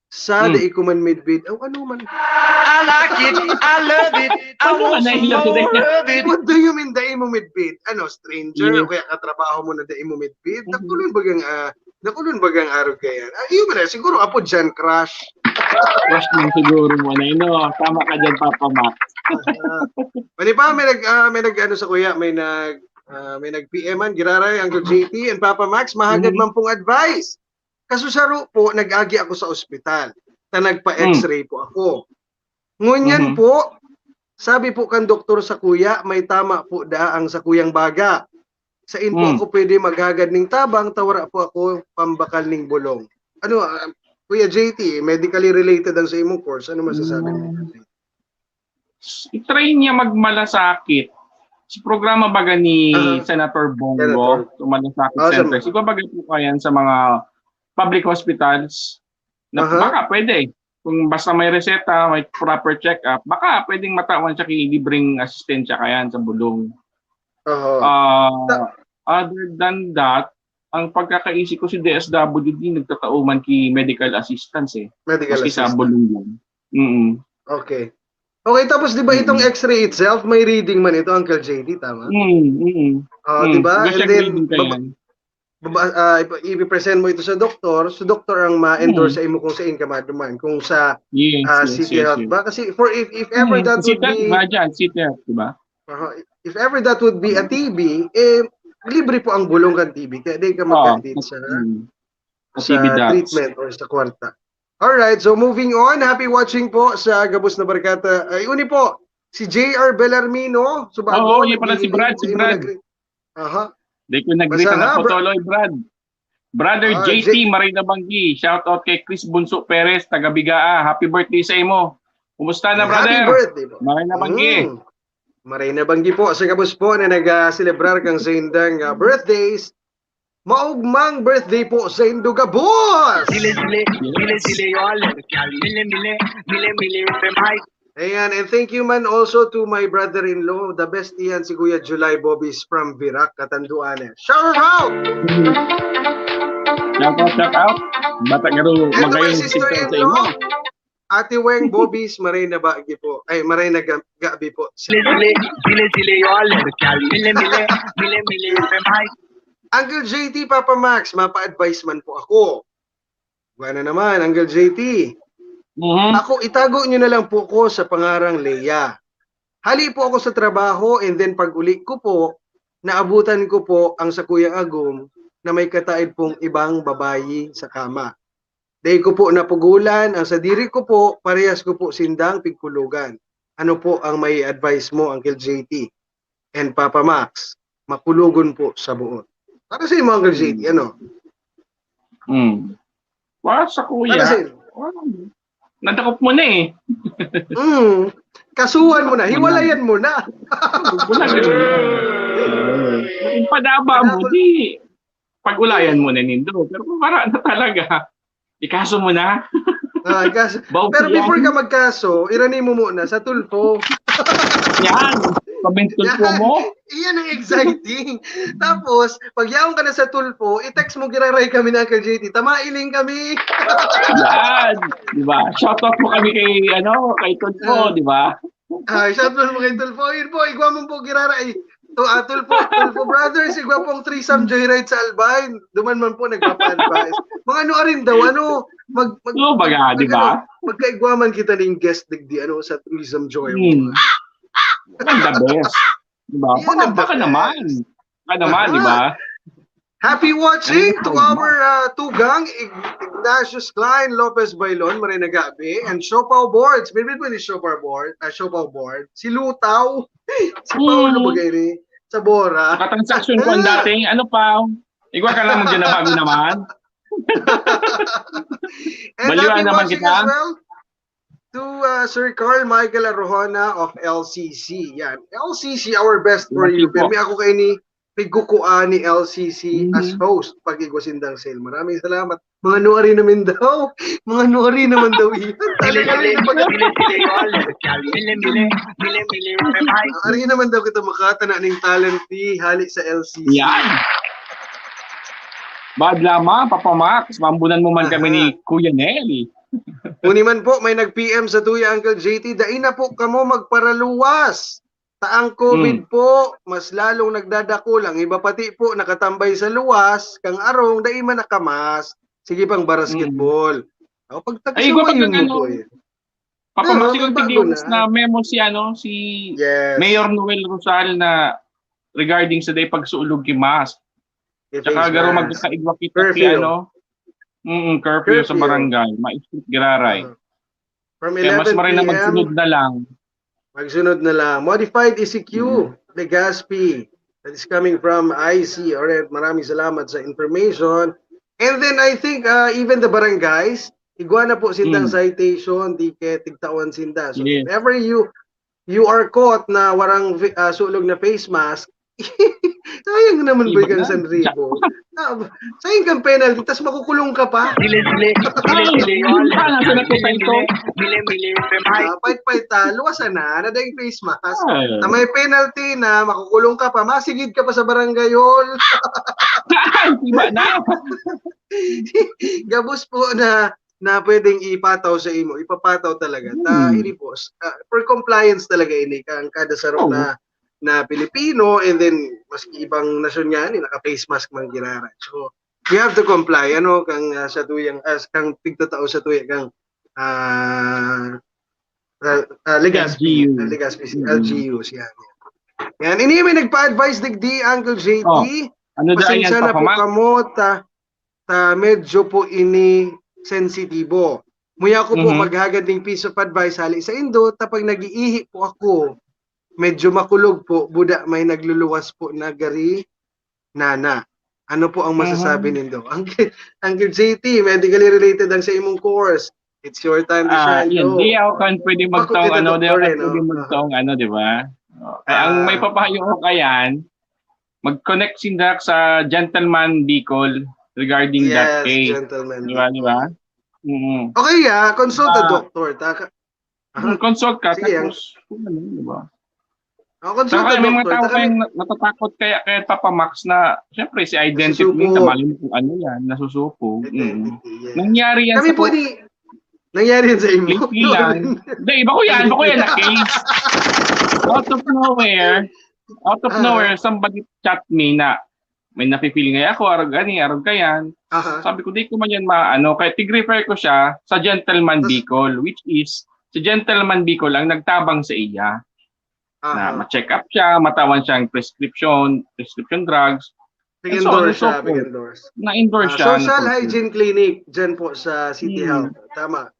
[SPEAKER 5] Sa dai ko man midbid. Oh, ano man?
[SPEAKER 7] I like it, I love it, I want some more of it.
[SPEAKER 5] What do you mean dai mo midbid? Ano, stranger? O kaya katrabaho mo na dai mo midbid? Nakulun bagang araw kaya. Iyo man, siguro apo dyan, crush.
[SPEAKER 6] Crush mo siguro mo na. No, tama ka dyan, Papa Max.
[SPEAKER 5] Pwede pa, may nag-ano sa kuya, may nag-PM-an, giraray, Uncle JT and Papa Max, mahagad man pong advice. Kasusaro po, nag-agi ako sa ospital. Na nagpa-x-ray po ako. Ngunyan po, sabi po kan doktor sa kuya, may tama po ang sa kuyang baga. Sa info ako pwede maghagad ning tabang, tawara po ako pambakal ning bulong. Ano, Kuya JT, medically related ang sa imong course. Ano masasabi mo?
[SPEAKER 6] I-try niya magmalasakit. Si programa baga ni Senator Bongo, Malasakit Center. Siguro baga po kayan sa mga public hospitals na baka pwede. Kung basta may reseta, may proper check-up, baka pwedeng matawan siya libreng asistensya kayan sa bulong. Other than that, ang pagkakaisip ko si DSWD nagtatauman ki medical assistance
[SPEAKER 5] Medical assistance.
[SPEAKER 6] Sa bulong yan.
[SPEAKER 5] Okay. Okay, tapos di ba itong x-ray itself, may reading man ito, Uncle JD, tama? Di ba? And then, i-present mo ito sa doktor ang ma-endorse sa imo kung sa income duman, kung sa City Health ba? Kasi if ever that would be
[SPEAKER 6] City Health, diba?
[SPEAKER 5] If ever that would be a TB, libre po ang bulong kan TB, kaya di ka mag-edit sa treatment or sa kwarta. Alright, so moving on, happy watching po sa Gabos na Barkata. Ay, uni po, si JR Bellarmino.
[SPEAKER 6] Yun pala si Brad. Di ko nag-greet na Potoloy, Brad. Brother JT Marina Banggi. Shout out kay Chris Bunso Perez, taga Bigaa. Happy birthday sa imo. Kumusta na, brother?
[SPEAKER 5] Happy birthday po.
[SPEAKER 6] Marina Banggi.
[SPEAKER 5] Marina Banggi po sa Gabos po na nag-celebrar kang sa indang birthdays. Maugmang birthday po sa Indo Gabos! Ayan, and thank you man also to my brother-in-law, the best iyan si Kuya July Bobbies from Virac, Catanduanes. Shout out!
[SPEAKER 6] Shout out. Bata garo magayon si sa imo.
[SPEAKER 5] Ate Weng Bobbies, Marina Bagi po. Ay, Marina Gabi po. Uncle JT, Papa Max, mapa-advise man po ako. Buwana naman, Uncle JT. Ako, itago nyo na lang po ko sa pangarang Leia. Hali po ako sa trabaho and then pag uli ko po, naabutan ko po ang sa Kuyang Agum na may kataid pong ibang babayi sa kama. Dahil ko po napugulan, ang sa diri ko po, parehas ko po sindang pigkulugan. Ano po ang may advice mo, Uncle JT and Papa Max? Makulugon po sa buot. Para sa imo, Uncle JT, ano?
[SPEAKER 6] Para sa kuya, nadakop mo na
[SPEAKER 5] Kasuhan mo na, hiwalayan mo na.
[SPEAKER 6] Kung padaba mo, di pag-ulayan mo na nindo. Pero kung para na talaga, ikaso mo na.
[SPEAKER 5] Pero before ka magkaso, irani mo muna sa tulpo.
[SPEAKER 6] Yan. Pabintulpo mo.
[SPEAKER 5] Iyan ang exciting. Tapos, pag yaong ka na sa tulpo, i-text mo giraray kami ng Uncle JT. Tamailing kami.
[SPEAKER 6] Yan. Di ba? Shoutout mo kami kay Tulpo, di ba?
[SPEAKER 5] Shoutout mo kay tulpo. Yun po, igwa mo po giraray. Tulpo brothers, igwa pong threesome joyride sa Albine. Duman man po, nagpapa-advise. Mga ano rin daw,
[SPEAKER 6] Baga, di ba?
[SPEAKER 5] Magkaigwaman kita ng guest digdi, sa threesome joyride.
[SPEAKER 6] Ang the best. Diba? Baka naman. Di ba?
[SPEAKER 5] Happy watching to our Tugang, Ignatius Klein, Lopez Bailon, Marina Gabi, and Siopaw Boards. Maybe po ni Siopaw Board. Si Lutaw. Si Paolo Bagay sa Bora.
[SPEAKER 6] Katransaksyon ko ang dating. Ano pa? Igwa ka lang magdinabago naman.
[SPEAKER 5] And
[SPEAKER 6] Baliwan
[SPEAKER 5] happy
[SPEAKER 6] naman
[SPEAKER 5] watching
[SPEAKER 6] kita.
[SPEAKER 5] as well to Sir Carl Michael Arojona of LCC. Yan. LCC, our best for you. Pero may ako kayo ni pigukuan ni LCC as host pag igwasindang sale. Maraming salamat. Mga nuari naman daw. Mga nuari naman daw yan. Ari naman daw kita makatana ng talent fee hali sa LCC.
[SPEAKER 6] Yan. Bad lamang, Papa Max. Mambunan mo man kami ni Kuya Nelly.
[SPEAKER 5] Kuni man po, may nag-PM sa tuya, Uncle JT, dahil na po kamo magparaluwas. Taang COVID po, mas lalong nagdadako lang. Iba pati po, nakatambay sa luwas, kang arong, dahil man nakamas. Sige pang basketball. O, pagtagsumayin mo po eh.
[SPEAKER 6] Papa Max, siguro tigiwas na memo si Mayor Noel Rosal na regarding sa day pagsuulog kimas. Tsaka garo magkakaigwa kita si curfew sa barangay. Maisip giraray.
[SPEAKER 5] From
[SPEAKER 6] kaya
[SPEAKER 5] 11
[SPEAKER 6] mas marin na
[SPEAKER 5] PM,
[SPEAKER 6] magsunod na lang.
[SPEAKER 5] Magsunod na lang. Modified ECQ, Legazpi. That is coming from IC. Alright, maraming salamat sa information. And then I think even the barangays, igwa na po sindang citation, di kaya tigtawan sinda. So if ever you are caught na warang sulog na face mask, sayang naman ba yung Sanribo? Sayang kang penalty, tas makukulong ka pa. Pait-pait luwasan na yung face mask. Na may penalty na makukulong ka pa, masigid ka pa sa barangay hall.
[SPEAKER 6] Iba na.
[SPEAKER 5] Gabos po na pwedeng ipataw sa imo, ipapataw talaga. Inipos. For compliance talaga ini kang kada saro na Pilipino, and then maski ibang nasyon yan, naka-face mask man ginara. So, we have to comply. Kang sa tuyang, kang pigtatao sa tuyang, kang Legazpi, LGUs, yan. Yan, ini may nagpa-advise digdi, Uncle JT. Pasensya na po kamo, medyo po ini sensitibo. Muya ko po maghagad ng piece of advice hali sa Indo, tapag nag-iihi po ako, medyo makulog po, buda may nagluluwas po na gari, nana. Ano po ang masasabi nindo? Uncle JT, medically related ang sa imong course. It's your time to shine.
[SPEAKER 6] Hindi ako kan pwede magtaong di ba? Ang may papayo ko kayan, mag-connect sindak sa Gentleman Bicol regarding that case.
[SPEAKER 5] Gentleman.
[SPEAKER 6] Di ba?
[SPEAKER 5] Okay, consult the doctor.
[SPEAKER 6] Consult ka,
[SPEAKER 5] sige,
[SPEAKER 6] tapos, di ba?
[SPEAKER 5] Consult
[SPEAKER 6] Saka
[SPEAKER 5] the
[SPEAKER 6] may mga
[SPEAKER 5] doctor.
[SPEAKER 6] tao kayong natatakot kaya Papa Max na, syempre si identity nito, malim kung ano yan, nasusupo. Nangyari yan
[SPEAKER 5] nangyari yan sa imo.
[SPEAKER 6] Lately lang. Hindi, iba ko yan na case. Out of nowhere, somebody chat me na may nafe-feel nga ako, arog kayan. Sabi ko, di ko man yan kaya tig-refer ko siya sa Gentleman Bicol, which is, si Gentleman Bicol ang nagtabang sa iya. Na ma-check up siya, matawan siyang prescription drugs.
[SPEAKER 5] Pig-endorse siya.
[SPEAKER 6] Na-endorse siya.
[SPEAKER 5] Social Hygiene Clinic, dyan po sa City Health. Tama.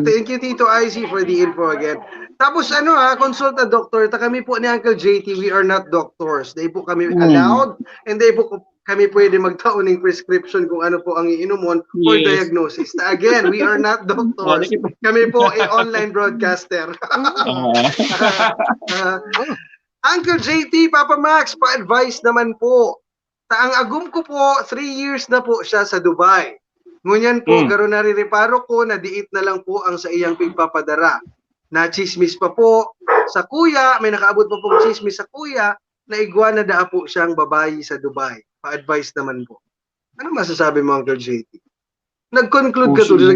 [SPEAKER 5] Thank you, Tito IC, for the info again. Tapos consult a doctor. Kami po ni Uncle JT, we are not doctors. Di po kami allowed, and di po kami pwede magtaon ng prescription kung ano po ang iinumon for diagnosis. Again, we are not doctors. Kami po ay online broadcaster. Uncle JT, Papa Max, pa-advise naman po. Ang agum ko po, 3 years na po siya sa Dubai. Ngunyan po, garo narireparo ko na diit na lang po ang sa iyang pigpapadara. na chismis pa po sa kuya, may nakaabot pa pong chismis sa kuya na iguana da po siyang babae sa Dubai. Pa-advise naman po. Ano masasabi mo, Uncle JT? Nag-conclude ka tulos,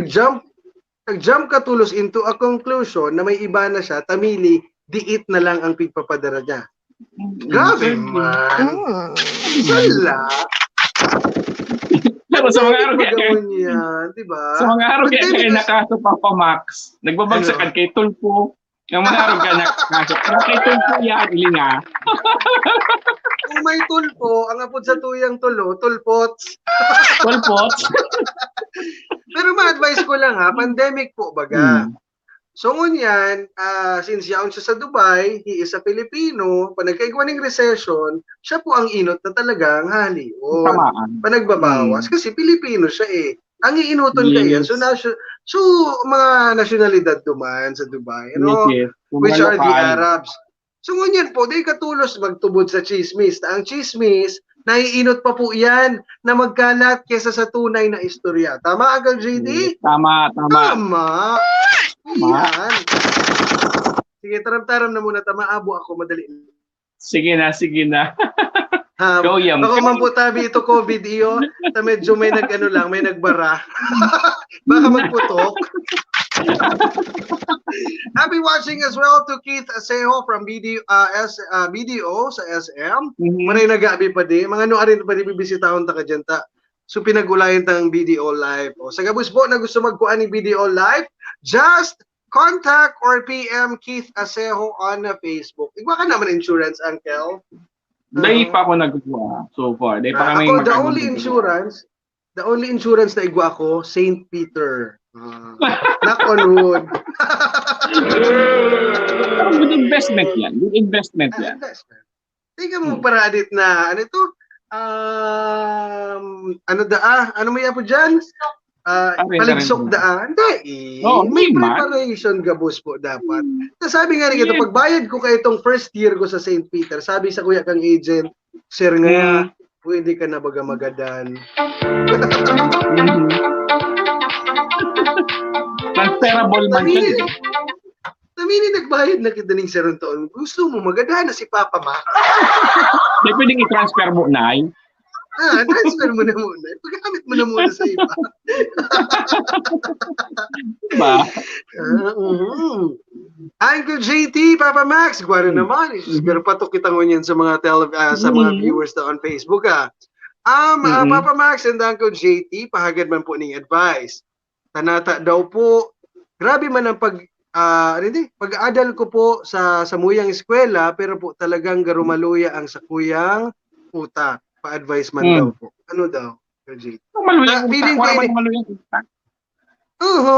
[SPEAKER 5] nag-jump ka tulos into a conclusion na may iba na siya, tamili, diit na lang ang pigpapadara niya. Grabe man. Sala.
[SPEAKER 6] Pero sa mga araw
[SPEAKER 5] diba?
[SPEAKER 6] Sa mga araw kaya nakaso Papa Max, nagbabagsakan kay Tulpo. Yung mga araw kaya nakaso. Pero kay Tulpo yan, ilinga.
[SPEAKER 5] Kung may tulpo, ang apod sa tuyang tulo, tulpots.
[SPEAKER 6] Tulpots?
[SPEAKER 5] Pero ma-advise ko lang ha, pandemic po baga. So ngunyan, since yaon siya sa Dubai, he is a Filipino, pa nagkaigwaning recession, siya po ang inot na talagang halion. Panagbabawas. Kasi Pilipino siya eh. Ang iinuton kaya, so mga nasyonalidad duman sa Dubai, which are the Arabs. So ngunyan po, di katulos magtubod sa chismis. Ang chismis, naiinot pa po yan na magkalat kesa sa tunay na istorya. Tama, Uncle JD?
[SPEAKER 6] Tama.
[SPEAKER 5] Yan. Sige, taram-taram na muna. Tamaabo ako, madali.
[SPEAKER 6] Sige na. Go,
[SPEAKER 5] Baka man po tabi ito COVID iyo, na medyo may may nagbara. Baka magputok. Happy watching as well to Keith Asejo from BDO sa SM. Maray nagabi pa di. Mga ano rin pa di bibisitahon ta ka dyan ta. So pinag-ulayan tang BDO Live. O, sa gabus po na gusto magkuhan ni BDO Live, just contact or PM Keith Asejo on Facebook. Igwa ka naman insurance, Uncle?
[SPEAKER 6] Dahil pa ako nagkuha so far. Dahil pa kami
[SPEAKER 5] the only insurance na igwa ko, St. Peter. Knock on wood.
[SPEAKER 6] Good investment yan.
[SPEAKER 5] Tingnan mo paradit na, ano ito? Ano may apo dyan? Paligsok daan? Hindi. May preparation gabos po dapat. Sabi nga rin ito, pagbayad ko kayo itong first year ko sa St. Peter, sabi sa kuya kang agent, sir nga, pwede ka na baga magadan.
[SPEAKER 6] Transferable man siya.
[SPEAKER 5] Namini nagbayad na kita ng sarong taon. Gusto mo magadahan na si Papa Ma.
[SPEAKER 6] Hindi pwedeng i-transfer mo na
[SPEAKER 5] transfer mo na muna. Pagkamit mo na muna sa iba.
[SPEAKER 6] Diba?
[SPEAKER 5] Uncle JT, Papa Max, gwaro naman. Pero patok kita ngunyan sa mga sa mga viewers na on Facebook. Papa Max and Uncle JT, pahagad man po ning advice. Tanata daw po, grabe man ang pag-aadal ko po sa muyang eskwela, pero po talagang garumaluya ang sakuyang utak. Pa-advise man daw po. Ano daw?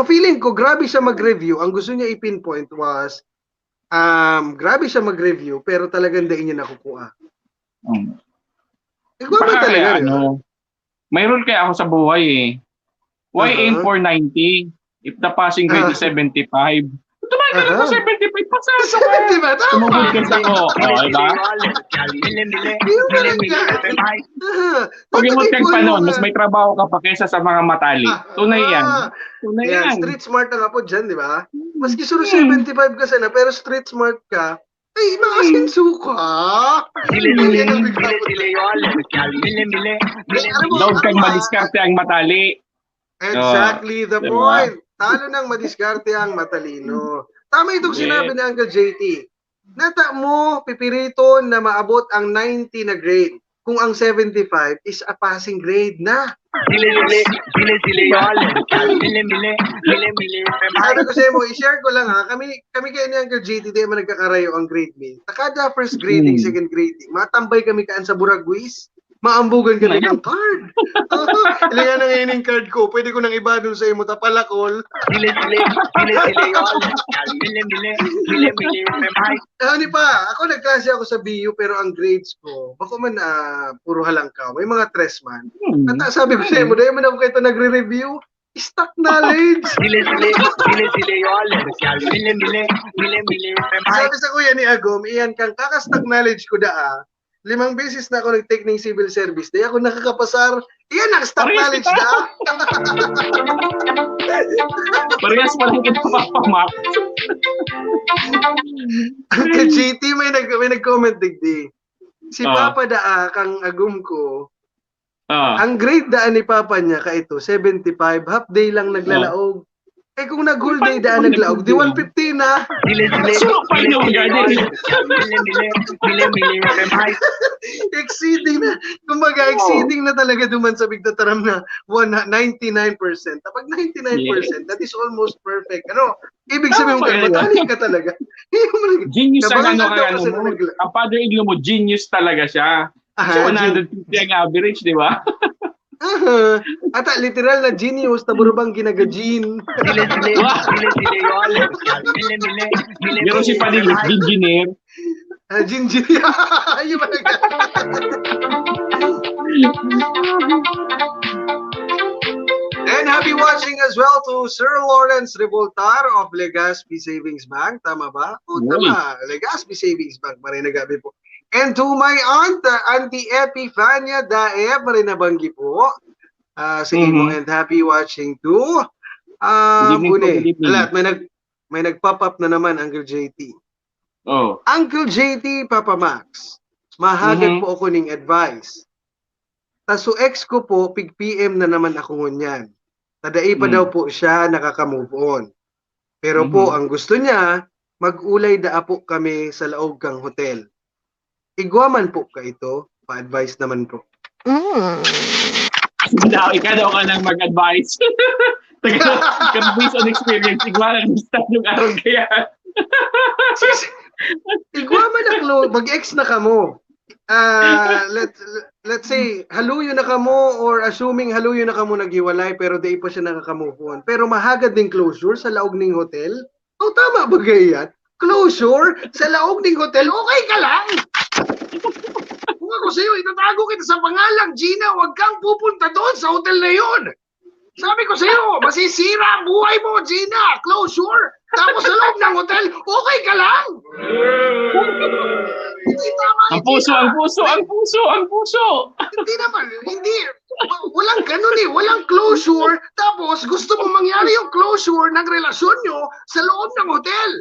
[SPEAKER 5] Feeling ko, grabe siya mag-review. Ang gusto niya i-pinpoint was, grabe siya mag-review, pero talagang dahin niya nakukuha. Ikaw ba talaga?
[SPEAKER 6] May rule kaya ako sa buhay eh. Why aim for 90 if the passing grade is 75? Tumagal ka na 75, pasasok ka.
[SPEAKER 5] 75,
[SPEAKER 6] tumugod ka sa ko. Diba? Pag-imot kang panon, mas may trabaho ka pa kesa sa mga matali. Tunay yan.
[SPEAKER 5] Street smart na nga po dyan, di ba? Maski suro 75 ka sana, pero street smart ka, ay, makasinsu ka.
[SPEAKER 6] Daw kang madiskarte ang matali.
[SPEAKER 5] Exactly the point. Talo nang madiskarte ang matalino. Tama itong sinabi ni Uncle JT. Nata mo, pipirito na maabot ang 90 na grade. Kung ang 75 is a passing grade na. Sabi ko sa'yo mo, i-share ko lang ha. Kami kayo ni Uncle JT, di naman nagkakarayo ang grade me. Takada first grading, second grading. Matambay kami kaan sa Buragwis. Maambugan ka na ng card. Ilangan na ngayon yung card ko. Pwede ko nang iba doon sa imo tapalakol. Ano pa, ako nagklase ako sa BU pero ang grades ko, bako man puro halangkaw. May mga tres man. At sabi ko sa imo, dahil man ako kayo nagre-review, stock knowledge. Sabi sa kuya ni Agom, iyan kang kaka-stock knowledge ko 5 beses na ako nag-take ng civil service. Dahil ako nakakapasar Yan ang stock knowledge na.
[SPEAKER 6] Parehas pa lang kita papamak.
[SPEAKER 5] Kay JT may nag-comment digdi. Si Papa Daa kang agum ko. Ang grade daan ni Papa niya ka ito 75, half day lang naglalaog. Eh kung nag-whole day daan naglaog, di 150 na. Exceeding na. Kumbaga, exceeding na talaga duman sa bigtataram na 99%. Kapag 99%, that is almost perfect. Ano? Ibig sabihin mo kayo, matalik ka talaga.
[SPEAKER 6] Genius ang mo. Ang father-in-law mo, genius talaga siya. So 150 ang average, di ba?
[SPEAKER 5] Ata literal na genius taburubang ginaga-gene.
[SPEAKER 6] Pero si Pading engineer.
[SPEAKER 5] Engineer. And happy watching as well to Sir Lawrence Revoltar of Legazpi Savings Bank. Tama ba? O tama. Legazpi Savings Bank. Marinagabi po. And to my aunt, Auntie Epifania Daeb, marinabanggi po. Sige mo, and happy watching too. Alat, may nag-pop up na naman, Uncle JT.
[SPEAKER 6] Oh.
[SPEAKER 5] Uncle JT, Papa Max, mahagad po ako ng advice. Taso ex ko po, pig-PM na naman ako ngunyan. Tadai pa daw po siya nakaka-move on. Pero po, ang gusto niya, mag-ulay da po kami sa laog kang hotel. Igwaman po ka ito, pa-advise naman po.
[SPEAKER 6] Ikaw daw ka nang mag-advise. Based on experience, igwaman ang yung araw kaya.
[SPEAKER 5] Igwaman ang mag-ex na ka mo. Let's say, haluyo na ka mo or assuming haluyo na ka mo naghiwalay pero di pa siya nakaka-move on. Pero mahagad din closure sa laog ning hotel? O tama ba yan? Closure sa laog ning hotel? Okay ka lang! Kung ako sa'yo, itatago kita sa pangalang Gina, huwag kang pupunta doon sa hotel na yun. Sabi ko sa'yo, masisira ang buhay mo, Gina. Closure. Tapos sa loob ng hotel, okay ka lang. Hindi tama.
[SPEAKER 6] Ang puso.
[SPEAKER 5] Hindi naman, hindi. Walang ganun eh. Walang closure. Tapos gusto mo mangyari yung closure ng relasyon nyo sa loob ng hotel.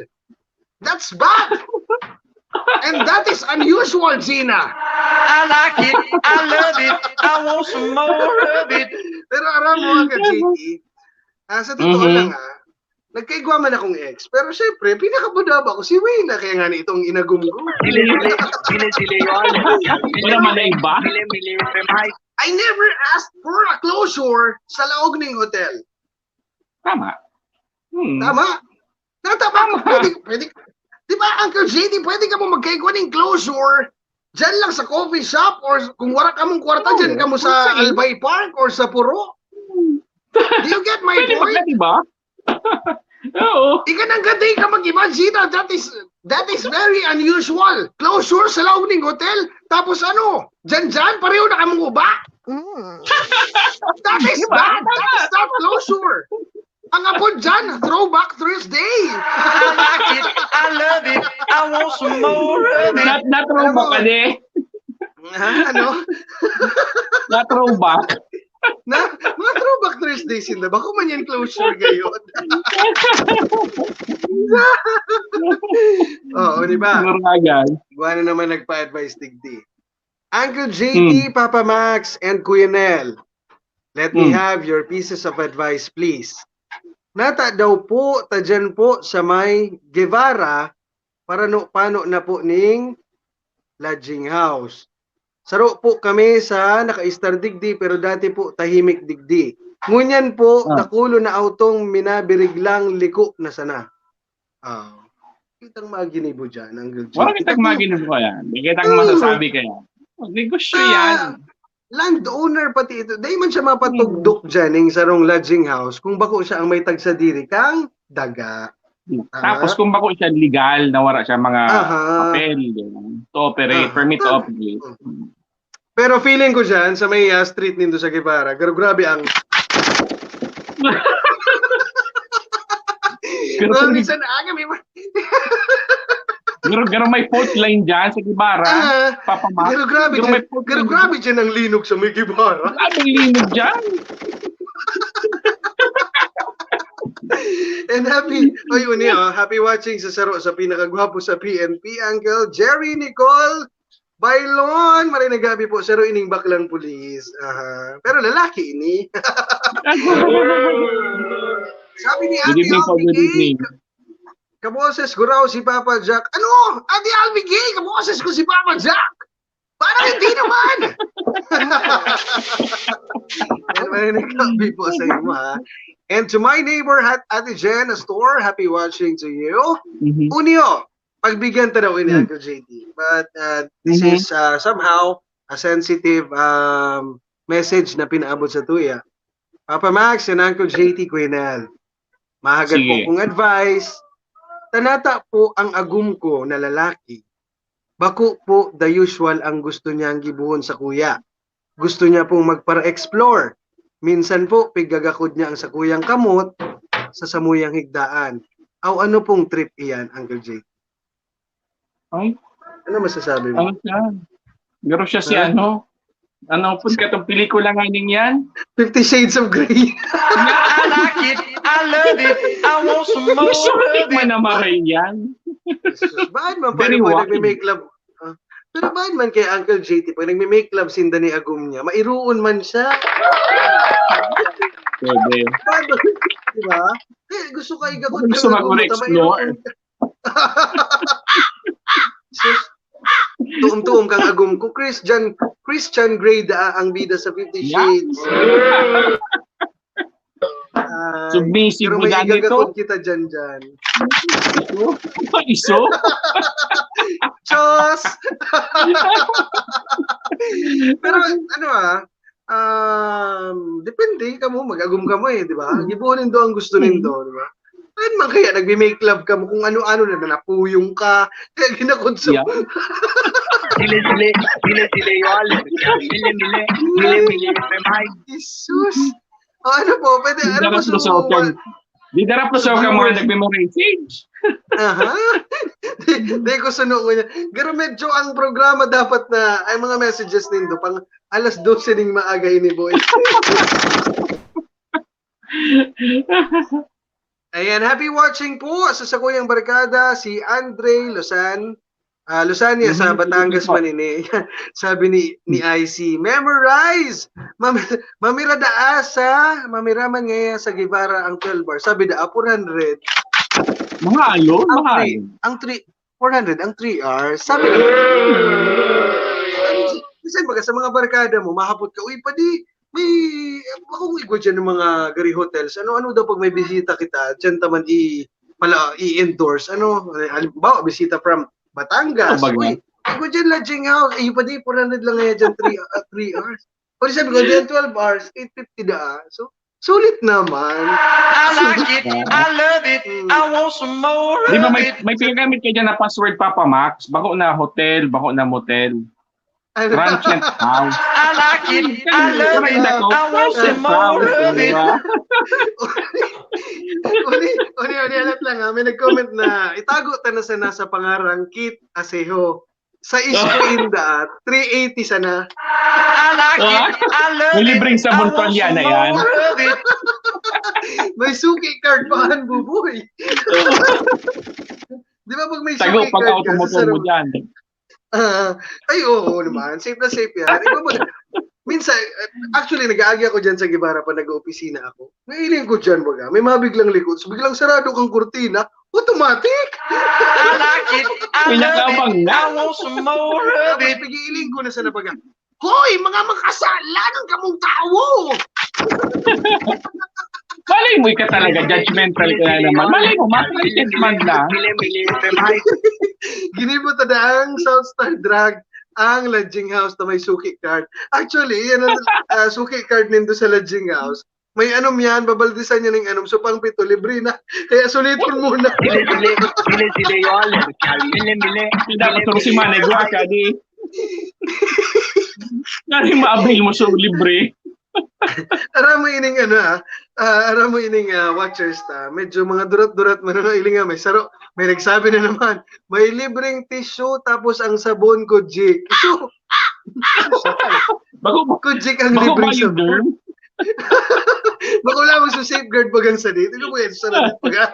[SPEAKER 5] That's bad. And that is unusual, Gina.
[SPEAKER 7] I like it, I love it, I want some more of it.
[SPEAKER 5] Pero aram mo agad, JT, sa totoo lang nagkaigwaman akong ex. Pero syempre, pinakabudaba ko si Wayne na kaya nga itong inagum ko. I never asked for a closure sa laog ng hotel.
[SPEAKER 6] Tama.
[SPEAKER 5] Tama? Tama. Pwede. Di ba, Uncle JD, pwede ka mo magkaigwa ng closure dyan lang sa coffee shop or kung wala ka mong kwarta, dyan ka mo sa Albay Park or sa Puro. Do you get my point?
[SPEAKER 6] Diba? Oo.
[SPEAKER 5] Ika nang gaday ka mag-imagine that is very unusual. Closure sa loob ng hotel, tapos ano, dyan, pareho na kamong uba. That is bad. That is not closure. Ang apod dyan, Throwback Thursday.
[SPEAKER 7] I like it, I love it, I want some more of it.
[SPEAKER 6] Not throwback ka de.
[SPEAKER 5] Ano?
[SPEAKER 6] Not throwback.
[SPEAKER 5] Mga Throwback Thursday sila. Bako man yan closure gayon. Oo, di ba? Buwan na naman nagpa-advise digdi. Uncle JT, Papa Max, and Kuya Nel, let me have your pieces of advice, please. Nata daw po, tadyan po sa may Guevara, para paano na po ning lodging house. Saro po kami sa naka-star digdi, pero dati po tahimik digdi. Ngunyan po, nakulo na autong minabiriglang liko na sana. Kitang maginibo dyan, Uncle JT.
[SPEAKER 6] Wala kitang maginibo yan. Hindi kitang masasabi kaya. Negosyo yan.
[SPEAKER 5] Landowner pati ito. Dahil man siya mapatugdok dyan ng sarong lodging house kung bako siya ang may tagsadiri kang daga.
[SPEAKER 6] Tapos kung bako siya legal, nawara siya mga papel to operate, permit to operate.
[SPEAKER 5] Pero feeling ko dyan, sa may street nindo sa Guevara, grabe ang...
[SPEAKER 6] Pero may fault line dyan sa Gibara. Papa Max.
[SPEAKER 5] Pero grabe dyan ang linog sa may Gibara.
[SPEAKER 6] Ang linog dyan.
[SPEAKER 5] And happy watching sa saro sa pinakagwapo sa PNP, Uncle Jerry Nicole Bailon. Maray gabi po, saro ining baklang pulis. Pero lalaki ini. Sabi ni Ate Alvin, kaboses ko raw si Papa Jack. Ano? Ate Alvin, kaboses ko si Papa Jack. Parang hindi naman. Maray gabi po sa iyo, ha. And to my neighbor, Ate Jen Astor, happy watching to you. Unyo, pagbigyan ta daw ini Uncle JT. But this is somehow a sensitive message na pinaabot sa tuya. Papa Max and Uncle JT Quinel, mahagad po kong advice. Tanata po ang agum ko na lalaki. Bako po the usual ang gusto niyang gibuhon sa kuya. Gusto niya pong magpara-explore. Minsan po, pigagakod niya ang sakuyang kamot sa samuyang higdaan. Ano pong trip iyan, Uncle J?
[SPEAKER 6] Ay?
[SPEAKER 5] Ano masasabi mo?
[SPEAKER 6] Garo siya si ano po ka itong pelikula nga yan?
[SPEAKER 5] 50 Shades of Grey.
[SPEAKER 7] I like it, I love it, I want some more of
[SPEAKER 6] May
[SPEAKER 7] it.
[SPEAKER 6] namaray yan.
[SPEAKER 5] Bakit man pala po nagme-make love? Pero bakit man kay Uncle JT, pag nagme-make love sinda ni agum niya, mairuon man siya.
[SPEAKER 6] Pwede.
[SPEAKER 5] Diba? Gusto ka igakot.
[SPEAKER 6] Gusto mag-explore.
[SPEAKER 5] Tuom-tuom kang agum ko. Christian Grey ang bida sa 50 Shades.
[SPEAKER 6] Submissive
[SPEAKER 5] pero
[SPEAKER 6] mo
[SPEAKER 5] may
[SPEAKER 6] ganito.
[SPEAKER 5] igagakot kita dyan.
[SPEAKER 6] Iso?
[SPEAKER 5] Chos! Pero depende ka mo, mag-agum ka mo di ba? Gibunin do ang gusto nindo, di ba? Ayun man kaya nagme-make love ka mo kung ano-ano na napuyong ka, kaya ginakonsum.
[SPEAKER 7] Mile yun. Mile.
[SPEAKER 5] Jesus! Ano po, pwede, ano po subukan?
[SPEAKER 6] Di darap ko sa mga nagme-message.
[SPEAKER 5] Di ko sunod ko niya. Pero medyo ang programa dapat na, ay mga messages nindo, pang alas 12 ning maaga ini boys. Ayan, happy watching po sa Sakuyang Barkada, si Andre Losania sa Batangas Manini. Sabi ni IC, memorize! Mamirada asa, mamiraman ngayon sa Guevara ang 12 bar. Sabi da, 400.
[SPEAKER 6] Mahal.
[SPEAKER 5] Ang 400, ang 3 hours. Sabi da, kasi baga sa mga barkada mo, mahapot ka, uy, may akong igwa dyan ng mga gari hotels. Ano daw pag may bisita kita, dyan taman i-endorse. Halimbawa, bisita from Batangas. Uy, igwa dyan lodging house. Yung 400 lang ngayon dyan, 3 hours. O sabi ko, dyan 12 hours, 850 da. So, sulit naman.
[SPEAKER 7] I like it, I love it, I want some more
[SPEAKER 6] Di ba
[SPEAKER 7] of it.
[SPEAKER 6] may pinagamit ka dyan na password, Papa Max? Bako na hotel, bako na motel. Ranch and house.
[SPEAKER 7] I like it, I love it, I want some more of it.
[SPEAKER 5] Uni, alat lang ha. May nag-comment na, itago ta na sana sa pangarang Kit Aseho. Sa Isko Inda, 380 sana.
[SPEAKER 7] I like it, I love
[SPEAKER 6] May
[SPEAKER 7] it,
[SPEAKER 6] libreng
[SPEAKER 7] I
[SPEAKER 6] sabon
[SPEAKER 7] want
[SPEAKER 6] yan
[SPEAKER 7] some
[SPEAKER 6] na yan.
[SPEAKER 7] more of it.
[SPEAKER 5] May suki card pa ang buboy. Di ba pag may
[SPEAKER 6] Tago
[SPEAKER 5] suki
[SPEAKER 6] pag
[SPEAKER 5] card ka,
[SPEAKER 6] automotor mo dyan.
[SPEAKER 5] Ay, oo naman. Safe na safe yan. Minsan, actually, nag-aagi ako dyan sa Guevara pa nag-opisina ako. Nailing ko dyan, baga. May mabiglang likod. So, biglang sarado kang kurtina. Automatic!
[SPEAKER 7] I like it, I love
[SPEAKER 6] Pinakabang
[SPEAKER 7] it,
[SPEAKER 6] na.
[SPEAKER 7] I want some more of
[SPEAKER 5] Tapos,
[SPEAKER 7] it.
[SPEAKER 5] pigiiling ko na sa nabaga. Hoy, mga makasalanan kamong tao!
[SPEAKER 6] Malay mo ka talaga, judgmental ka na naman. Malay mo, ma-judgment man lang.
[SPEAKER 5] Ginibot na ang South Star Drag ang lodging house na may suki card. Actually, yan ang suki card nindo sa lodging house. May anom yan, babaldisan niya ng anom. So, pang pito, libre na. Kaya sulit ko muna.
[SPEAKER 6] Dapat turo si Manegwa ka, di. Nari ma-avail mo sa libre.
[SPEAKER 5] Aram mo ining watchers ta. Medyo mga durat-durat man iling may saro May nagsabi na naman, may libreng tissue tapos ang sabon ko, Jik. So, Kujik ang libreng sabon. Bako lamang sa safeguard bagang sa dito. Ano mo yan? Sarap baga.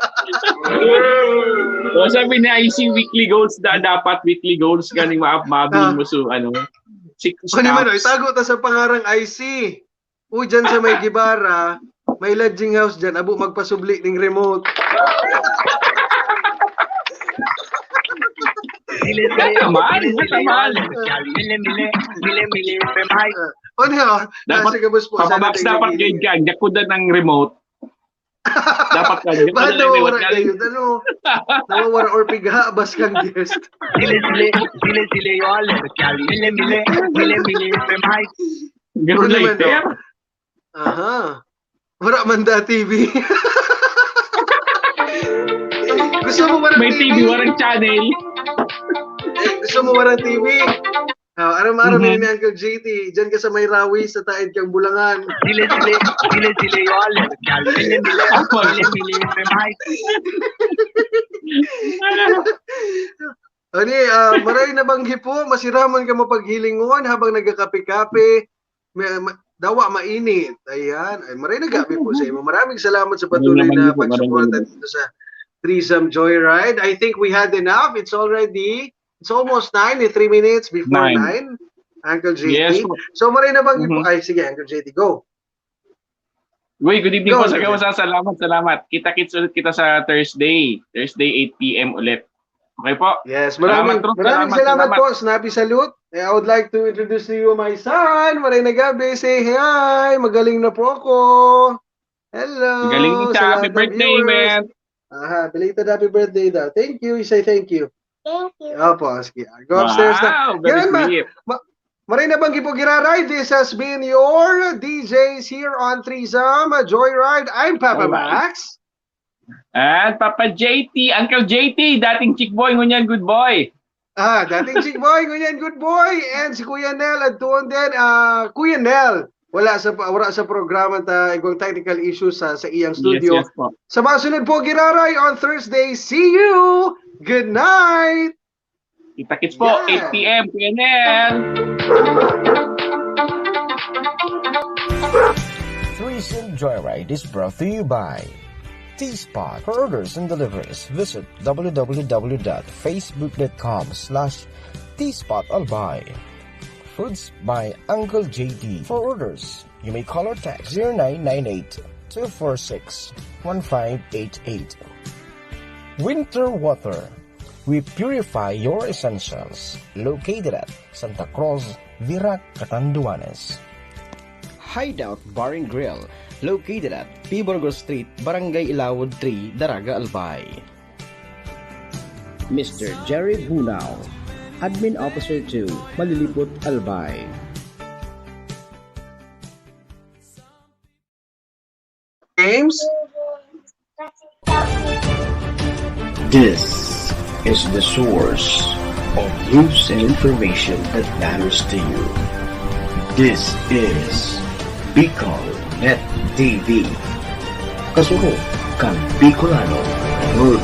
[SPEAKER 6] So, sabi ni IC, weekly goals dapat weekly goals ganing maabing mo so ano. 6
[SPEAKER 5] O naman, itago ta sa pangarang IC. O dyan sa may Gibara, may lodging house dyan. Abo magpasubli ng remote. O niya, nasa gabos po.
[SPEAKER 6] Papabox dapat yun ka, jakudan ng remote. Dapat ka,
[SPEAKER 5] bakit nawawara kayo? Ano? Nawawara or pighabas kang guest.
[SPEAKER 6] Gano'n later.
[SPEAKER 5] Aha. Wala Manda TV. Gusto mo warang
[SPEAKER 6] May TV, warang channel.
[SPEAKER 5] Gusto mo warang TV? Araw-araw na ni Uncle JT. Diyan ka sa may rawi sa taid kang Bulangan. Ani, maray na banggi po, masiraman ka mapaghilingon habang nagkakape-kape. Dawa mainit. Ayan. Ay, maray na gabi po sa inyo. Maraming salamat sa patuloy na pagsuporta dito sa Threesome Joyride. I think we had enough. It's almost 9, 3 minutes before 9. Uncle JT. Yes. So maray na banggi po. Ay, sige, Uncle JT, go.
[SPEAKER 6] Uy, good evening po sa kayo. Salamat. Kita-kits ulit kita sa Thursday 8 p.m. ulit. Okay po?
[SPEAKER 5] Yes, maraming salamat po. Snappy salute. I would like to introduce to you my son. Maray na gabi. Say hi. Magaling na po ako. Hello.
[SPEAKER 6] Magaling ka. Happy birthday, man.
[SPEAKER 5] Belated happy birthday daw. Thank you. You say thank you.
[SPEAKER 8] Thank you.
[SPEAKER 5] Opo, sige. Go upstairs na.
[SPEAKER 6] Very sweet.
[SPEAKER 5] Maray na banggi po giraray. This has been your DJs here on Threesome Joyride. I'm Papa Max.
[SPEAKER 6] And Papa JT, Uncle JT, dating chick boy, ngunyan good boy.
[SPEAKER 5] Dating chick boy, ngunyan good boy. And si Kuya Nel at doon din, Kuya Nel, wala sa programa ta igong technical issues sa iyang studio.
[SPEAKER 6] Yes, po.
[SPEAKER 5] Sa mga sunod po giraray on Thursday. See you. Good night.
[SPEAKER 6] Kita-kits po, 8 p.m. Kuya Nel.
[SPEAKER 3] Threesome Joyride is brought to you by T-Spot. For orders and deliveries, visit www.facebook.com/TSpotAlbay. Foods by Uncle JT. For orders, you may call or text 0998-246-1588. Winter Water. We purify your essentials. Located at Santa Cruz, Virac, Catanduanes.
[SPEAKER 2] Hideout Bar and Grill, located at Piborgo Street, Barangay Ilawod 3, Daraga, Albay. Mr. Jerry Bunao, Admin Officer 2, Malilipot, Albay.
[SPEAKER 5] James?
[SPEAKER 1] This is the source of news and information that matters to you. This is Bicol Net TV. Kasunod kang Bicolano World.